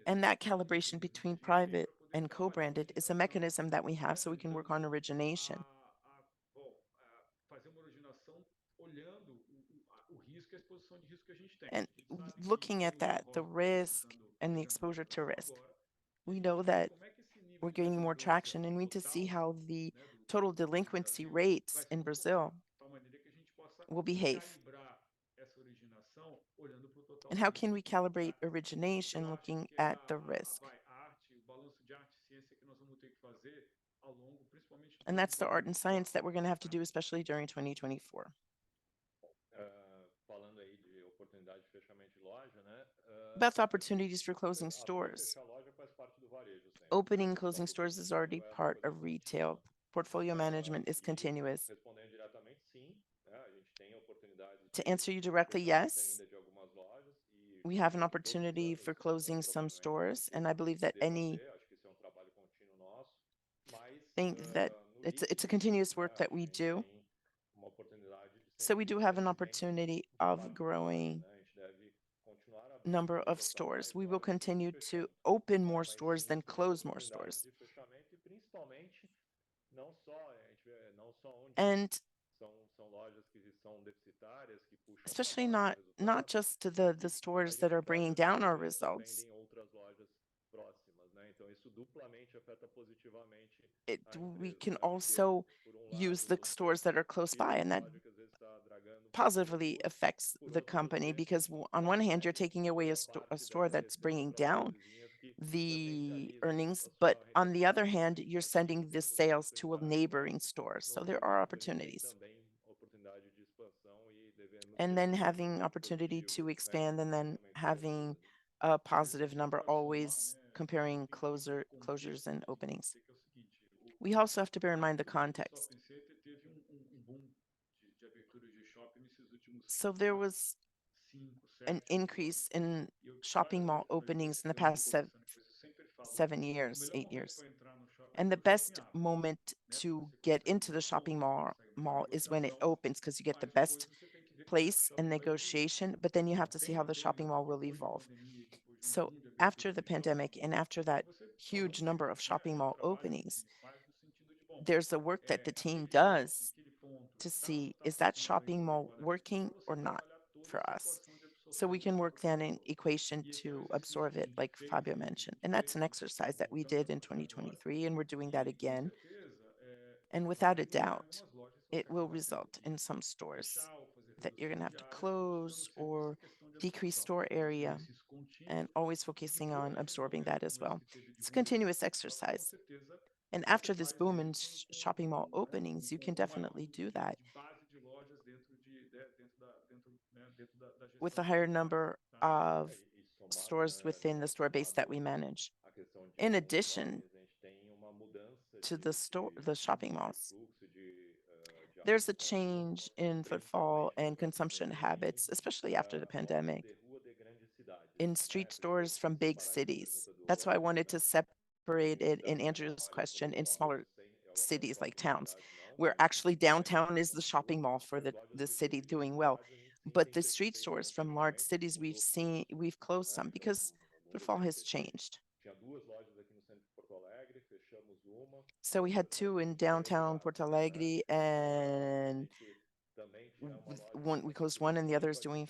And that calibration between private and co-branded is a mechanism that we have so we can work on origination. And looking at that, the risk and the exposure to risk, we know that we're gaining more traction, and we need to see how the total delinquency rates in Brazil will behave. And how can we calibrate origination looking at the risk? And that's the art and science that we're going to have to do, especially during 2024. About the opportunities for closing stores. Opening and closing stores is already part of retail. Portfolio management is continuous. To answer you directly, yes, we have an opportunity for closing some stores, and I believe that it's a continuous work that we do. So we do have an opportunity of growing number of stores. We will continue to open more stores than close more stores. And especially not just to the stores that are bringing down our results. We can also use the stores that are close by, and that positively affects the company because on one hand, you're taking away a store that's bringing down the earnings, but on the other hand, you're sending the sales to a neighboring store. So there are opportunities. And then having opportunity to expand and then having a positive number, always comparing closures and openings. We also have to bear in mind the context. So there was an increase in shopping mall openings in the past 7 years, 8 years. And the best moment to get into the shopping mall is when it opens because you get the best place and negotiation, but then you have to see how the shopping mall will evolve. So after the pandemic and after that huge number of shopping mall openings, there's a work that the team does to see, is that shopping mall working or not for us? So we can work then in equation to absorb it, like Fabio mentioned. And that's an exercise that we did in 2023, and we're doing that again. And without a doubt, it will result in some stores that you're going to have to close or decrease store area and always focusing on absorbing that as well. It's a continuous exercise. And after this boom in shopping mall openings, you can definitely do that with a higher number of stores within the store base that we manage. In addition to the shopping malls, there's a change in footfall and consumption habits, especially after the pandemic, in street stores from big cities. That's why I wanted to separate it in Andrew's question in smaller cities like towns, where actually downtown is the shopping mall for the city doing well. But the street stores from large cities, we've closed some because footfall has changed. So we had two in downtown Porto Alegre, and one we closed one, and the other is doing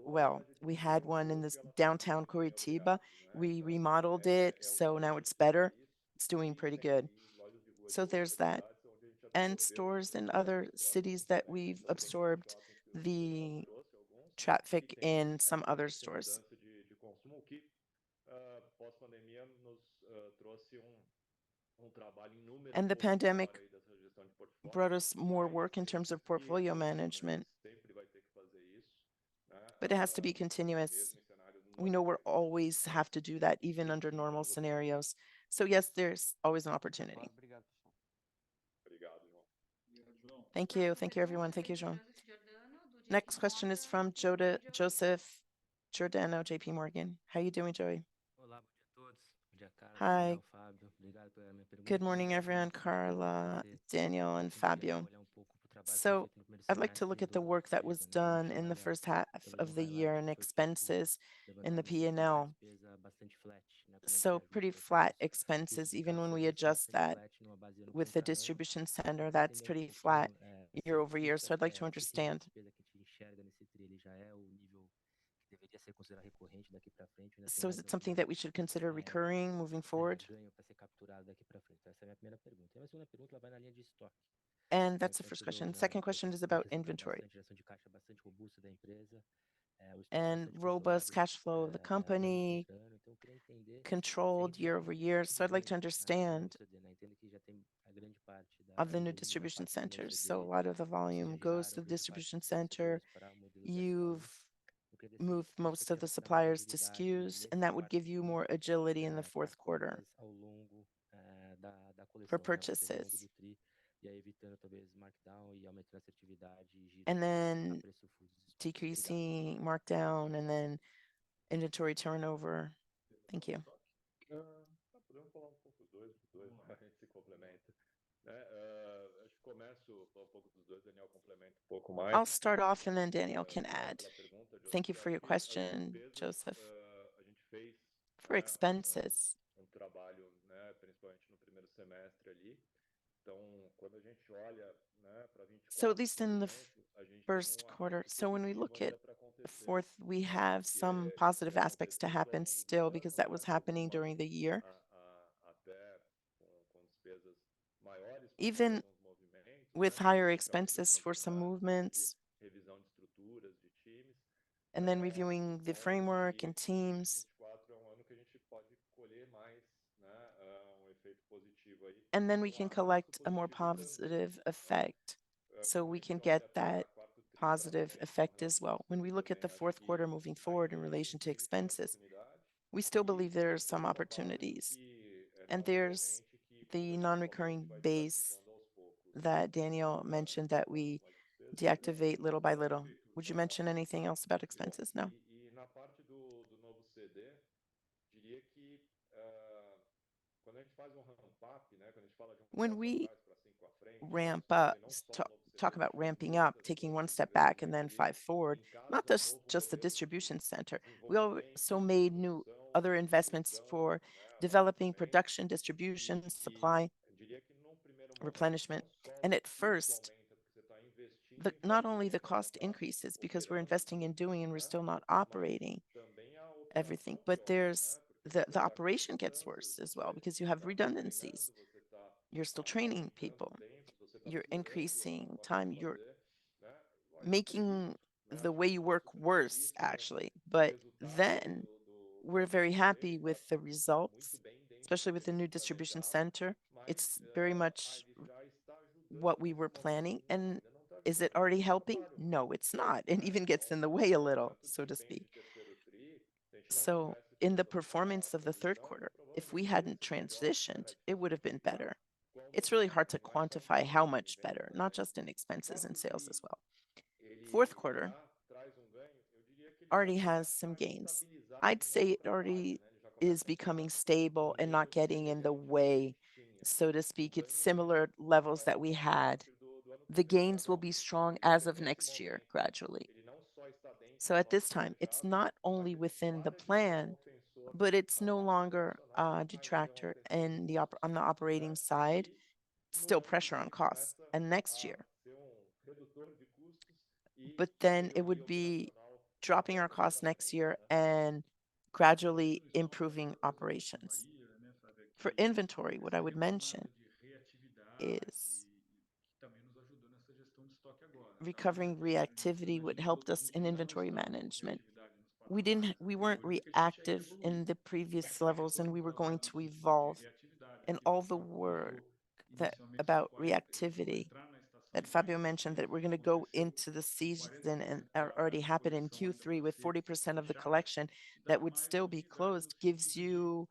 well. We had one in this downtown Curitiba. We remodeled it, so now it's better. It's doing pretty good. So there's that. And stores in other cities that we've absorbed the traffic in some other stores. And the pandemic brought us more work in terms of portfolio management, but it has to be continuous. We know we're always have to do that, even under normal scenarios. So yes, there's always an opportunity. Thank you. Thank you, everyone. Thank you, João. Next question is from Joseph Giordano, JP Morgan. How are you doing, Joey? Hi. Good morning, everyone. Carla, Daniel, and Fabio. So I'd like to look at the work that was done in the first half of the year and expenses in the P&L. So pretty flat expenses, even when we adjust that with the distribution center, that's pretty flat year over year. So I'd like to understand. So is it something that we should consider recurring moving forward? And that's the first question. Second question is about inventory and robust cash flow of the company, controlled year over year. So I'd like to understand of the new distribution centers. So a lot of the volume goes to the distribution center. You've moved most of the suppliers to SKUs, and that would give you more agility in the fourth quarter for purchases. And then decreasing markdown and then inventory turnover. Thank you. I'll start off and then Daniel can add. Thank you for your question, Joseph. For expenses, so at least in the first quarter, so when we look at the fourth, we have some positive aspects to happen still because that was happening during the year. Even with higher expenses for some movements, and then reviewing the framework and teams. And then we can collect a more positive effect. So we can get that positive effect as well. When we look at the fourth quarter moving forward in relation to expenses, we still believe there are some opportunities. And there's the non-recurring base that Daniel mentioned that we deactivate little by little. Would you mention anything else about expenses? No. When we ramp up, talk about ramping up, taking one step back and then five forward, not just the distribution center. We also made new other investments for developing production, distribution, supply, replenishment. And at first, not only the cost increases because we're investing in doing and we're still not operating everything, but there's the operation gets worse as well because you have redundancies. You're still training people. You're increasing time. You're making the way you work worse, actually. But then we're very happy with the results, especially with the new distribution center. It's very much what we were planning. And is it already helping? No, it's not. It even gets in the way a little, so to speak. So, in the performance of the third quarter, if we hadn't transitioned, it would have been better. It's really hard to quantify how much better, not just in expenses and sales as well. Fourth quarter already has some gains. I'd say it already is becoming stable and not getting in the way, so to speak. It's similar levels that we had. The gains will be strong as of next year, gradually. So at this time, it's not only within the plan, but it's no longer a detractor in on the operating side. Still pressure on costs. And next year, but then it would be dropping our costs next year and gradually improving operations. For inventory, what I would mention is recovering reactivity would help us in inventory management. We weren't reactive in the previous levels, and we were going to evolve. And all the work that about reactivity that Fabio mentioned, that we're going to go into the season and already happened in Q3 with 40% of the collection that would still be closed, gives you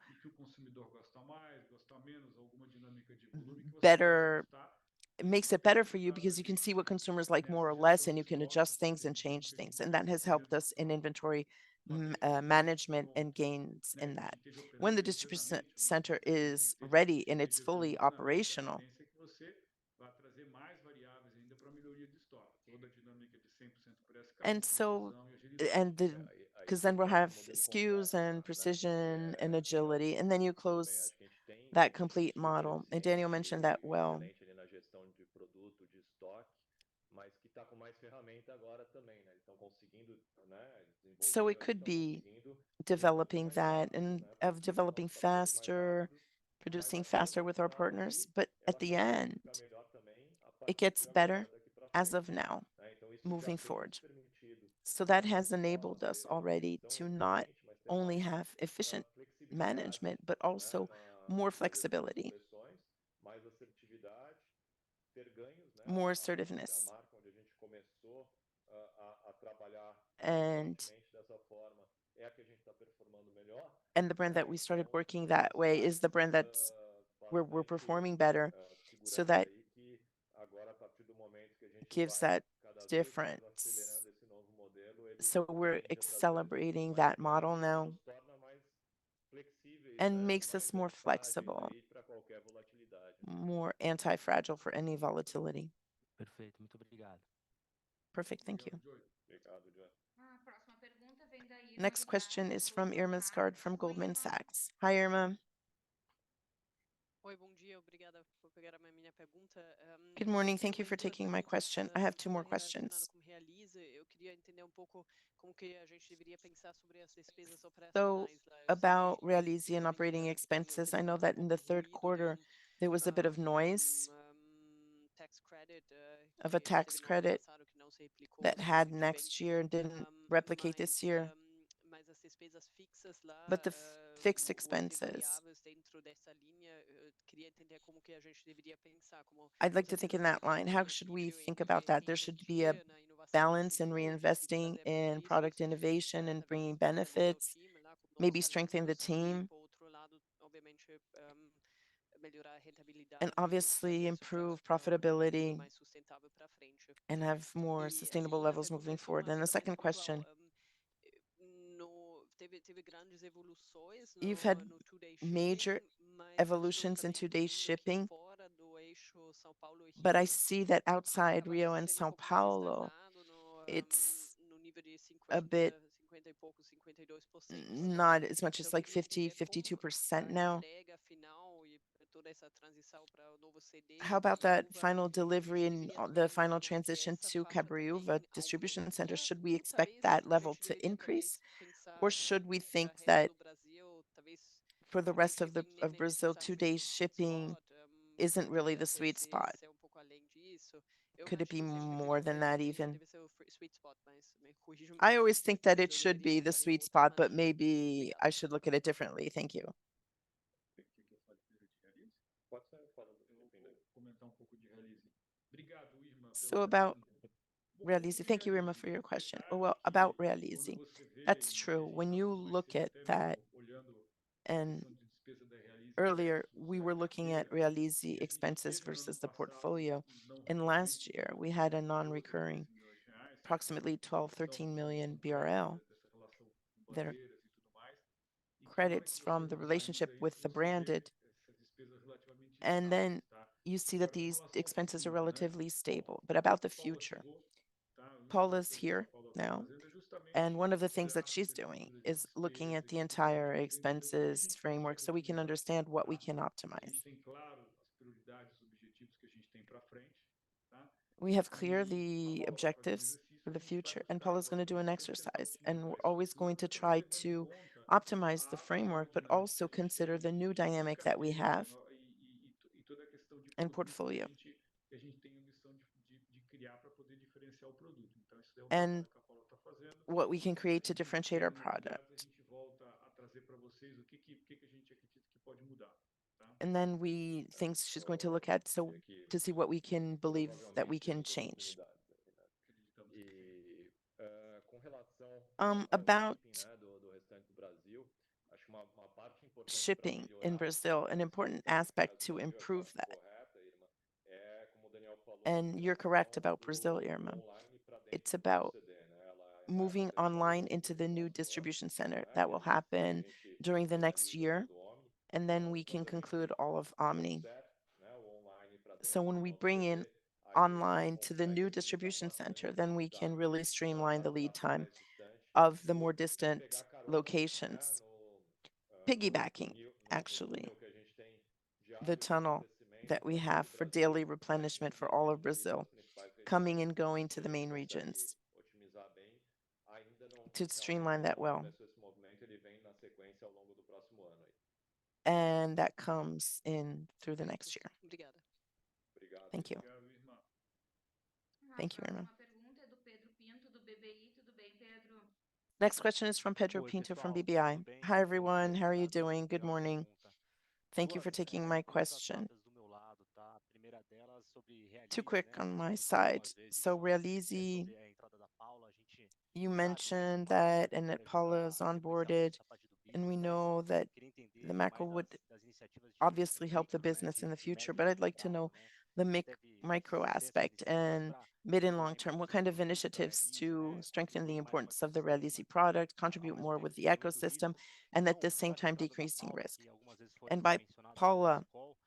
better, it makes it better for you because you can see what consumers like more or less, and you can adjust things and change things. And that has helped us in inventory management and gains in that. When the distribution center is ready and it's fully operational, and so, and the, because then we'll have SKUs and precision and agility, and then you close that complete model. And Daniel mentioned that well. So it could be developing that and of developing faster, producing faster with our partners. But at the end, it gets better as of now, moving forward. So that has enabled us already to not only have efficient management, but also more flexibility, more assertiveness. And and the brand that we started working that way is the brand that's where we're performing better, so that gives that difference. So we're celebrating that model now and makes us more flexible, more anti-fragile for any volatility. Perfeito, muito obrigado. Perfect, thank you. A próxima pergunta vem da Irma Next question Sgarbi, is do from Goldman Irma Sgard Sachs. from Oi, Goldman Irma. Sachs. Hi, Irma. Oi, bom dia, obrigada por pegar a minha pergunta. Good Eu morning. tenho Thank you for também duas taking my perguntas question. I have two more relacionadas questions. com Realize. Eu queria entender um pouco como que a gente deveria pensar sobre as despesas So, operacionais lá. Eu sei about que Realize and teve operating expenses, I know recentemente that in the pouco third ruído de quarter, there was a bit of noise tax credit of a que tax teve no ano credit passado que não se replicou that had suficientemente. next year and didn't replicate this year. Mas as despesas fixas lá, But the fixed ou até expenses, variáveis dentro dessa linha, eu queria entender como que a gente deveria pensar, como I'd like você to think pensa in que that existe line. How um should we equilíbrio think entre about that? There should be a reinvestir na inovação e balance in desenvolvimento e reinvesting trazer in benefícios, product innovation and talvez bringing desenvolver o benefits, time lá com novos maybe strengthen the talentos e, team, por outro lado, obviamente, melhorar a and rentabilidade e obviously trazer isso para improve um nível profitability mais sustentável para frente. and have more E sustainable a levels segunda moving é só forward. uma And the coisa mais second pontual. question, Teve grandes evoluções you've had no two-day shipping, major mas eu evolutions in também two-day entendo que shipping, fora do eixo São Paulo e but I Rio see that outside acaba Rio and sendo um Sao pouco mais Paulo, estagnado it's no nível de a 50, bit 50 e pouco, 52% agora. not as much as Então eu like queria 50, entender como 52% a now. entrega final e toda essa transição para o novo CD How em about that Cabreúva, final se a gente delivery and deveria the também final imaginar que transition essa to faixa Cabreúva também distribution center? aumenta, Should we ou expect talvez that a level gente to deveria increase? talvez Or pensar should we para think o resto that do Brasil, talvez for the two-day rest of the shipping of nem Brazil, necessariamente 2 days um sweet shipping spot, isn't really poderia the sweet spot? ser um pouco além disso. Eu Could it acho be que sim, acredito more que than seja that sim, even? deve ser o sweet spot, mas me corrijam I always se think that it eu should deveria be the usaria sweet outra spot, but narrativa. maybe Obrigada. I should look at it differently. Thank you. Pode ser, fala, dependendo. So about Realize, thank you, Irma, for your question. Oh, well, about Realize, that's true. When you look at that, and earlier we were looking at Realize expenses versus the portfolio, and last year we had a non-recurring approximately 12, 13 million BRL that are credits from the relationship with the branded. And then you see that these expenses are relatively stable. But about the future, Paula's here now. And one of the things that she's doing is looking at the entire expenses framework so we can understand what we can optimize. We have clear the objectives for the future, and Paula's going to do an exercise. And we're always going to try to optimize the framework, but also consider the new dynamic that we have and portfolio. And what we can create to differentiate our product. And then things she's going to look at so to see what we can believe that we can change. E com relação About shipping, né, do restante do Brasil, acho que uma parte importante para shipping in melhorar Brazil, an esse important restante do aspect Brasil, to acho que eu improve estou that. correta, Irma, como o Daniel falou, a And you're correct migração about Brazil, do Irma. online para It's dentro do about CD, né? Ela vai moving acontecer ao online longo into do the new próximo ano, distribution center. né? That Que will a happen gente during the next finaliza year. tudo Omni, And then we can quando a gente conclude all of Omni. trouxer, né, o online para So dentro when do we nosso bring in CD, aí a gente online to the consegue new otimizar distribution bastante center, a then we can velocidade really streamline the lead para time mais distante of the more e distant pegar carona, né, locations. Piggybacking, no actually, túnel que a gente tem the diário de tunnel abastecimento that we para todo have o for Brasil, daily né, que replenishment for all of divide ali Brazil, pelas principais coming regiões and going e to a the gente main consegue regions otimizar bem. Ainda não, to realmente streamline ainda that não well. começou esse movimento, ele vem na sequência ao longo do próximo ano aí. And that comes in through the next year. Obrigada. Obrigado. Thank you. A Thank you, Irma. próxima pergunta é do Pedro Pinto, do BBI. Tudo bem, Pedro? Next question is from Pedro Oi, Pinto from pessoal, BBI. tudo bem? Hi, Bom everyone. dia, How are you obrigado doing? Good pela morning. pergunta. Thank you for taking my Perguntas question. rápidas do meu lado, tá? A primeira delas sobre Too Realize, quick né? on Vocês my comentaram side. algumas vezes So Realize, sobre a entrada da Paula. A gente you sabe, né, que mentioned Paula that chegou and para that ajudar Paula is a sequenciamento onboarded, da parte do and we business, mas know that queria the entender macro mais would das iniciativas obviously de help the micro, né, business in the de future, médio e but I'd longo like to know prazo, né? the Se teve micro sucesso aspect iniciativas and para mid and long levar term. What importação kind de of produtos para initiatives Realize, to né? strengthen the Tornar mais um importance of the ecossistema Realize que, product, ao contribute mesmo more with tempo, the sem muito ecosystem, risco, e and at não the same só a time entrada da decreasing Paula, risk? que algumas vezes And foi by mencionada aqui nesse Paula call,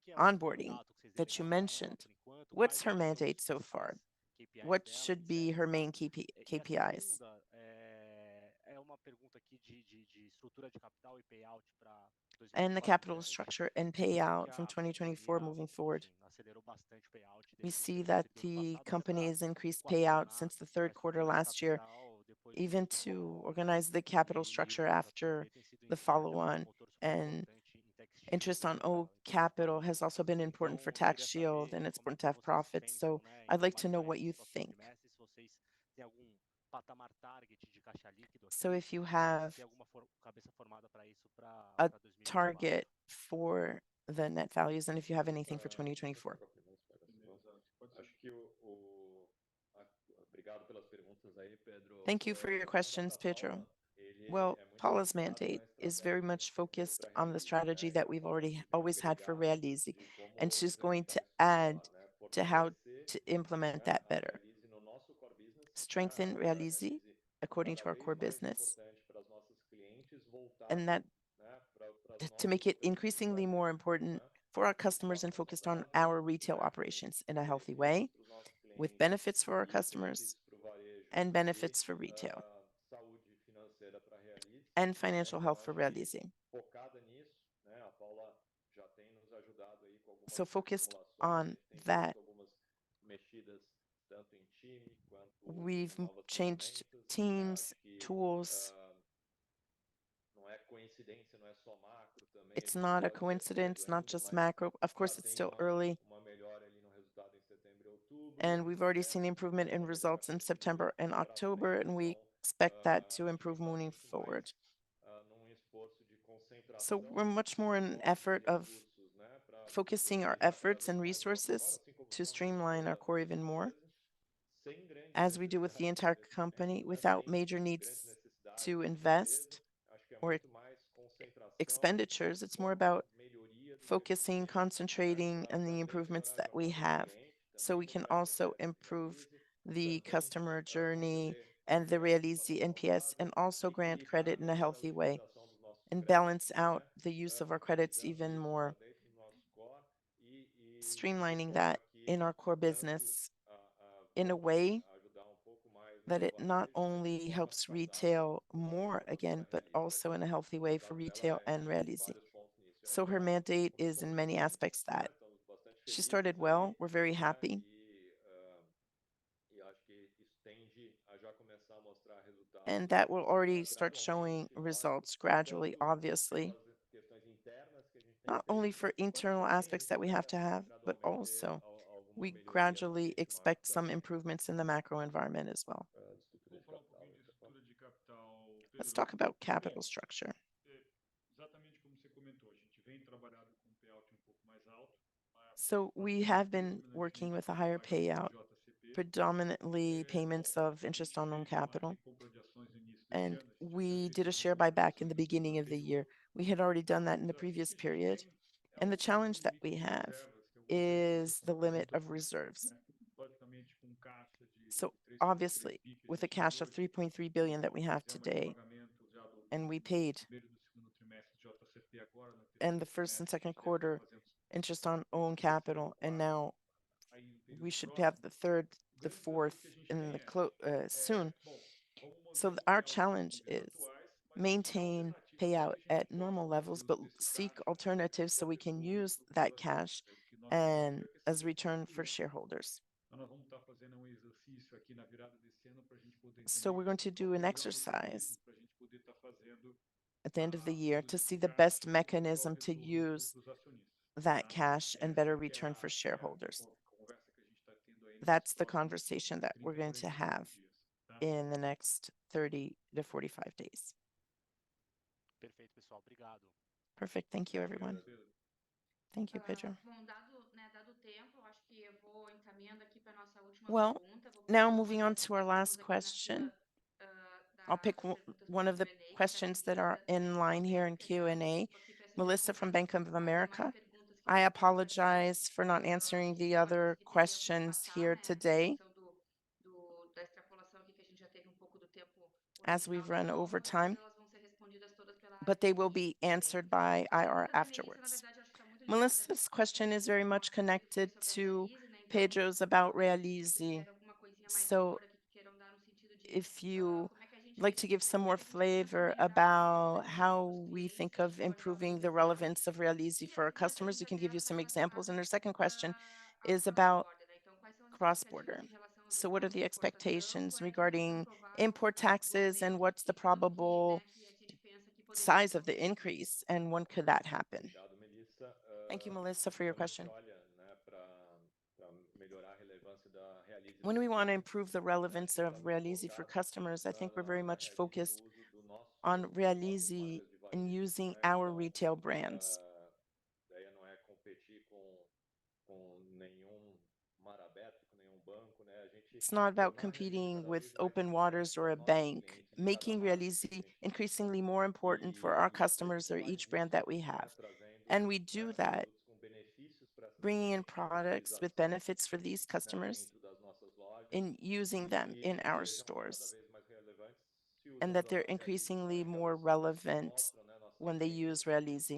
que é o onboarding mandato que vocês that you delegaram para ela mentioned, por enquanto? what's Quais her devem ser mandate so principais far? KPIs What dela, should be etc, her tá? main E a KPIs? segunda é uma pergunta aqui de estrutura de capital e payout para And the 2024 em capital diante. structure and A gente viu que payout from a 2024 companhia, moving forward. enfim, acelerou bastante o payout We desde o see that trimestre do ano the passado, até company para has increased payout equacionar since the third a quarter estrutura de last year, capital depois even do to follow-on, né? organize the capital E structure o after JCP tem sido, the enfim, até um follow-on. motor super And importante em tax shield interest on também O para o que vocês capital falam. has also been important for Então, eu tax queria shield, and saber it's como é important to que have vocês profits. pensam, So né, em I'd like to trabalhar know para what isso you nos próximos think. trimestres, se vocês têm algum patamar target de caixa líquido So aqui, if you se have tem alguma cabeça formada para isso a para 2024. target for the net values, and if you have anything for 2024. Acho que obrigado pelas perguntas aí, Pedro. Thank you for your O mandato questions, da Pedro. Paula, ele Well, é muito Paula's focado na mandate is very estratégia que a much gente definiu focused para on the Realize, strategy né? Que that ela we've falou already que vem always had for agregar Realize, de and como she's going implementar to isso add melhor, né? to how Fortalecer, to implement né, that a better. Realize no nosso core business, né? Strengthen A Realize Realize according cada to our vez core mais business, importante para as nossas clientes, and voltado, that né, para as to nossas make it operações increasingly varejo, more important né? for our De customers and forma focused on separada, our retail né? Com operations in a healthy way, benefícios para os nossos with clientes benefits for our e customers benefícios para o varejo and e benefits for retail saúde financeira para a Realize, and né? financial Então health for acho que Realize. focada nisso, né? A Paula já tem nos ajudado aí com So algumas focused reformulações, a on gente tem that, feito algumas mexidas tanto em time quanto em we've novas changed ferramentas, né? teams, Acho que tools. não é coincidência, não é só macro também, a It's gente not a pode ser cedo coincidence, not ainda, just mas macro. Of já course, it's tem still early. uma melhora ali no resultado em setembro e And we've already seen improvement in results in September and October, and we expect that to improve moving forward. So we're much more in an effort of focusing our efforts and resources to streamline our core even more, as we do with the entire company, without major needs to invest or expenditures. It's more about focusing, concentrating on the improvements that we have, so we can also improve the customer journey and the Realize NPS, and also grant credit in a healthy way and balance out the use of our credits even more, streamlining that in our core business in a way that it not only helps retail more again, but also in a healthy way for retail and Realize. So her mandate is in many aspects that she started well. We're very happy. And that will already start showing results gradually, obviously, not only for internal aspects that we have to have, but also we gradually expect some improvements in the macro environment as well. Let's talk about capital structure. So we have been working with a higher payout, predominantly payments of interest on loan capital. And we did a share buyback in the beginning of the year. We had already done that in the previous period. And the challenge that we have is the limit of reserves. So obviously, with a cash of 3.3 billion that we have today, and we paid in the first and second quarter interest on own capital, and now we should have the third, the fourth, and soon. So our challenge is maintain payout at normal levels, but seek alternatives so we can use that cash and as return for shareholders. So we're going to do an exercise at the end of the year to see the best mechanism to use that cash and better return for shareholders. That's the conversation that we're going to have in the next 30 to 45 days. Perfeito, pessoal. Obrigado. Perfect. Thank you, everyone. Thank you, Pedro. Well, now moving on to our last question. I'll pick one of the questions that are in line here in Q&A. Melissa from Bank of America. I apologize for not answering the other questions here today, as we've run over time, but they will be answered by IR afterwards. Melissa's question is very much connected to Pedro's about Realize. So if you like to give some more flavor about how we think of improving the relevance of Realize for our customers, we can give you some examples. And our second question is about cross-border. So what are the expectations regarding import taxes, and what's the probable size of the increase, and when could that happen? Thank you, Melissa, for your question. When we want to improve the relevance of Realize for customers, I think we're very much focused on Realize and using our retail brands. It's not about competing with open waters or a bank, making Realize increasingly more important for our customers or each brand that we have. And we do that bringing in products with benefits for these customers in using them in our stores, and that they're increasingly more relevant when they use Realize.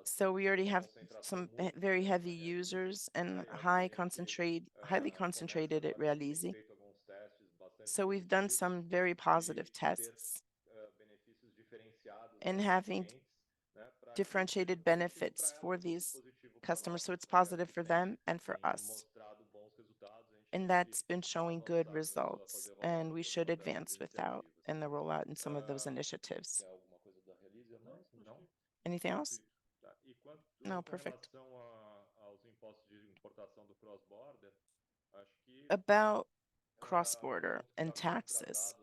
So we already have some very heavy users and highly concentrated at Realize. So we've done some very positive tests and having differentiated benefits for these customers. So it's positive for them and for us. And that's been showing good results, and we should advance without in the rollout in some of those initiatives. Anything else? No, perfect. About cross-border and taxes,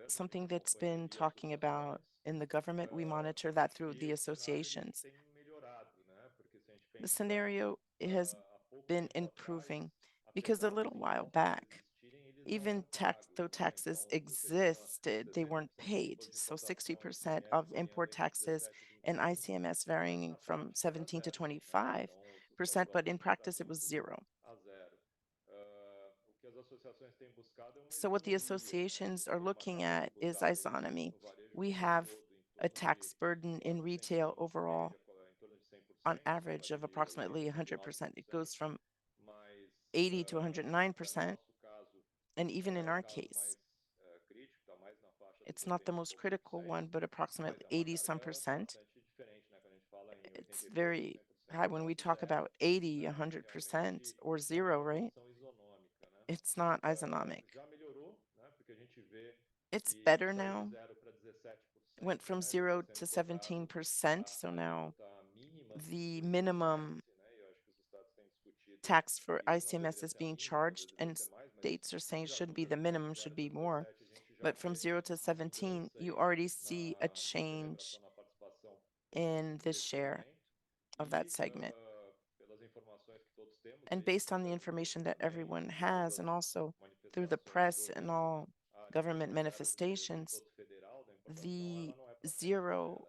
something that's been talking about in the government, we monitor that through the associations. The scenario has been improving because a little while back, even though taxes existed, they weren't paid. So 60% of import taxes and ICMS varying from 17 to 25%, but in practice it was zero. So what the associations are looking at is isonomy. We have a tax burden in retail overall on average of approximately 100%. It goes from 80 to 109%. And even in our case, it's not the most critical one, but approximately 80 some percent. It's very high when we talk about 80, 100% or zero, right? It's not isonomic. It's better now. Went from 0 to 17%. So now the minimum tax for ICMS is being charged, and states are saying should be the minimum, should be more. But from 0 to 17, you already see a change in the share of that segment. And based on the information that everyone has, and also through the press and all government manifestations, the zero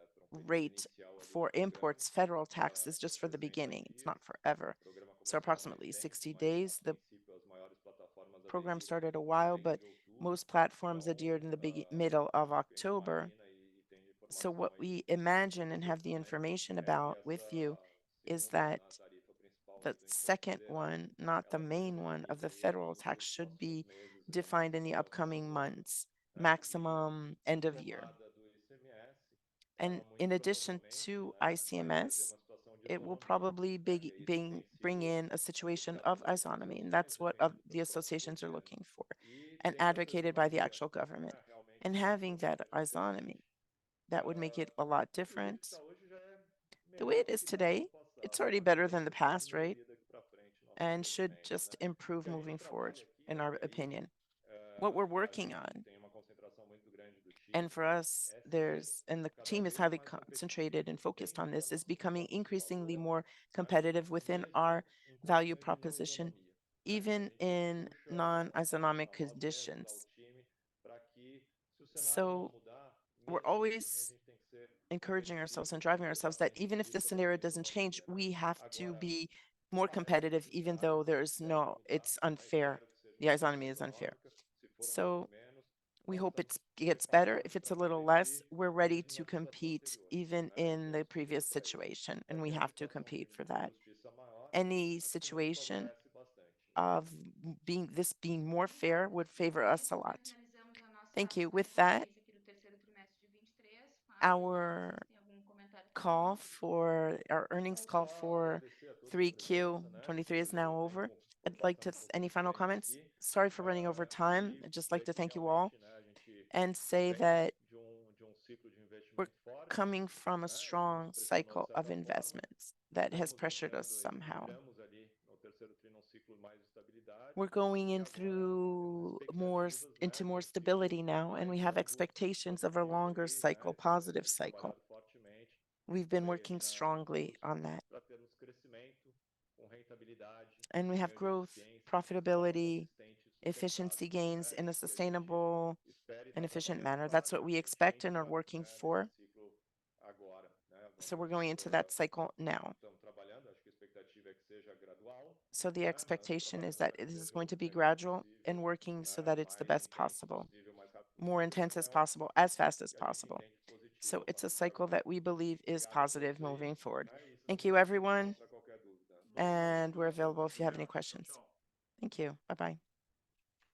rate for imports federal tax is just for the beginning. It's not forever. So approximately 60 days. The program started a while, but most platforms adhered in the middle of October. So what we imagine and have the information about with you is that the second one, not the main one of the federal tax, should be defined in the upcoming months, maximum end of year. And in addition to ICMS, it will probably bring in a situation of isonomy, and that's what the associations are looking for and advocated by the actual government. And having that isonomy, that would make it a lot different. The way it is today, it's already better than the past, right? And should just improve moving forward, in our opinion. What we're working on, and for us, and the team is highly concentrated and focused on this, is becoming increasingly more competitive within our value proposition, even in non-isonomic conditions. So we're always encouraging ourselves and driving ourselves that even if the scenario doesn't change, we have to be more competitive, even though it's unfair. The isonomy is unfair. So we hope it gets better. If it's a little less, we're ready to compete even in the previous situation, and we have to compete for that. Any situation of being more fair would favor us a lot. Finalizamos a nossa Thank you. With that, audiência aqui do terceiro trimestre de 23. our Tem algum comentário call final? for our earnings call for 3Q23 is now over. I'd like to, any final comments? Sorry for running over time. I'd just like to thank you all and say that we're coming from a strong cycle of investments that has pressured us somehow. We're going into more stability now, and we have expectations of a longer cycle, positive cycle. We've been working strongly on that. And we have growth, profitability, efficiency gains in a sustainable and efficient manner. That's what we expect and are working for. So we're going into that cycle now. So the expectation is that this is going to be gradual and working so that it's the best possible, more intense as possible, as fast as possible. So it's a cycle that we believe is positive moving forward. Thank you, everyone. And we're available if you have any questions. Thank you. Bye-bye.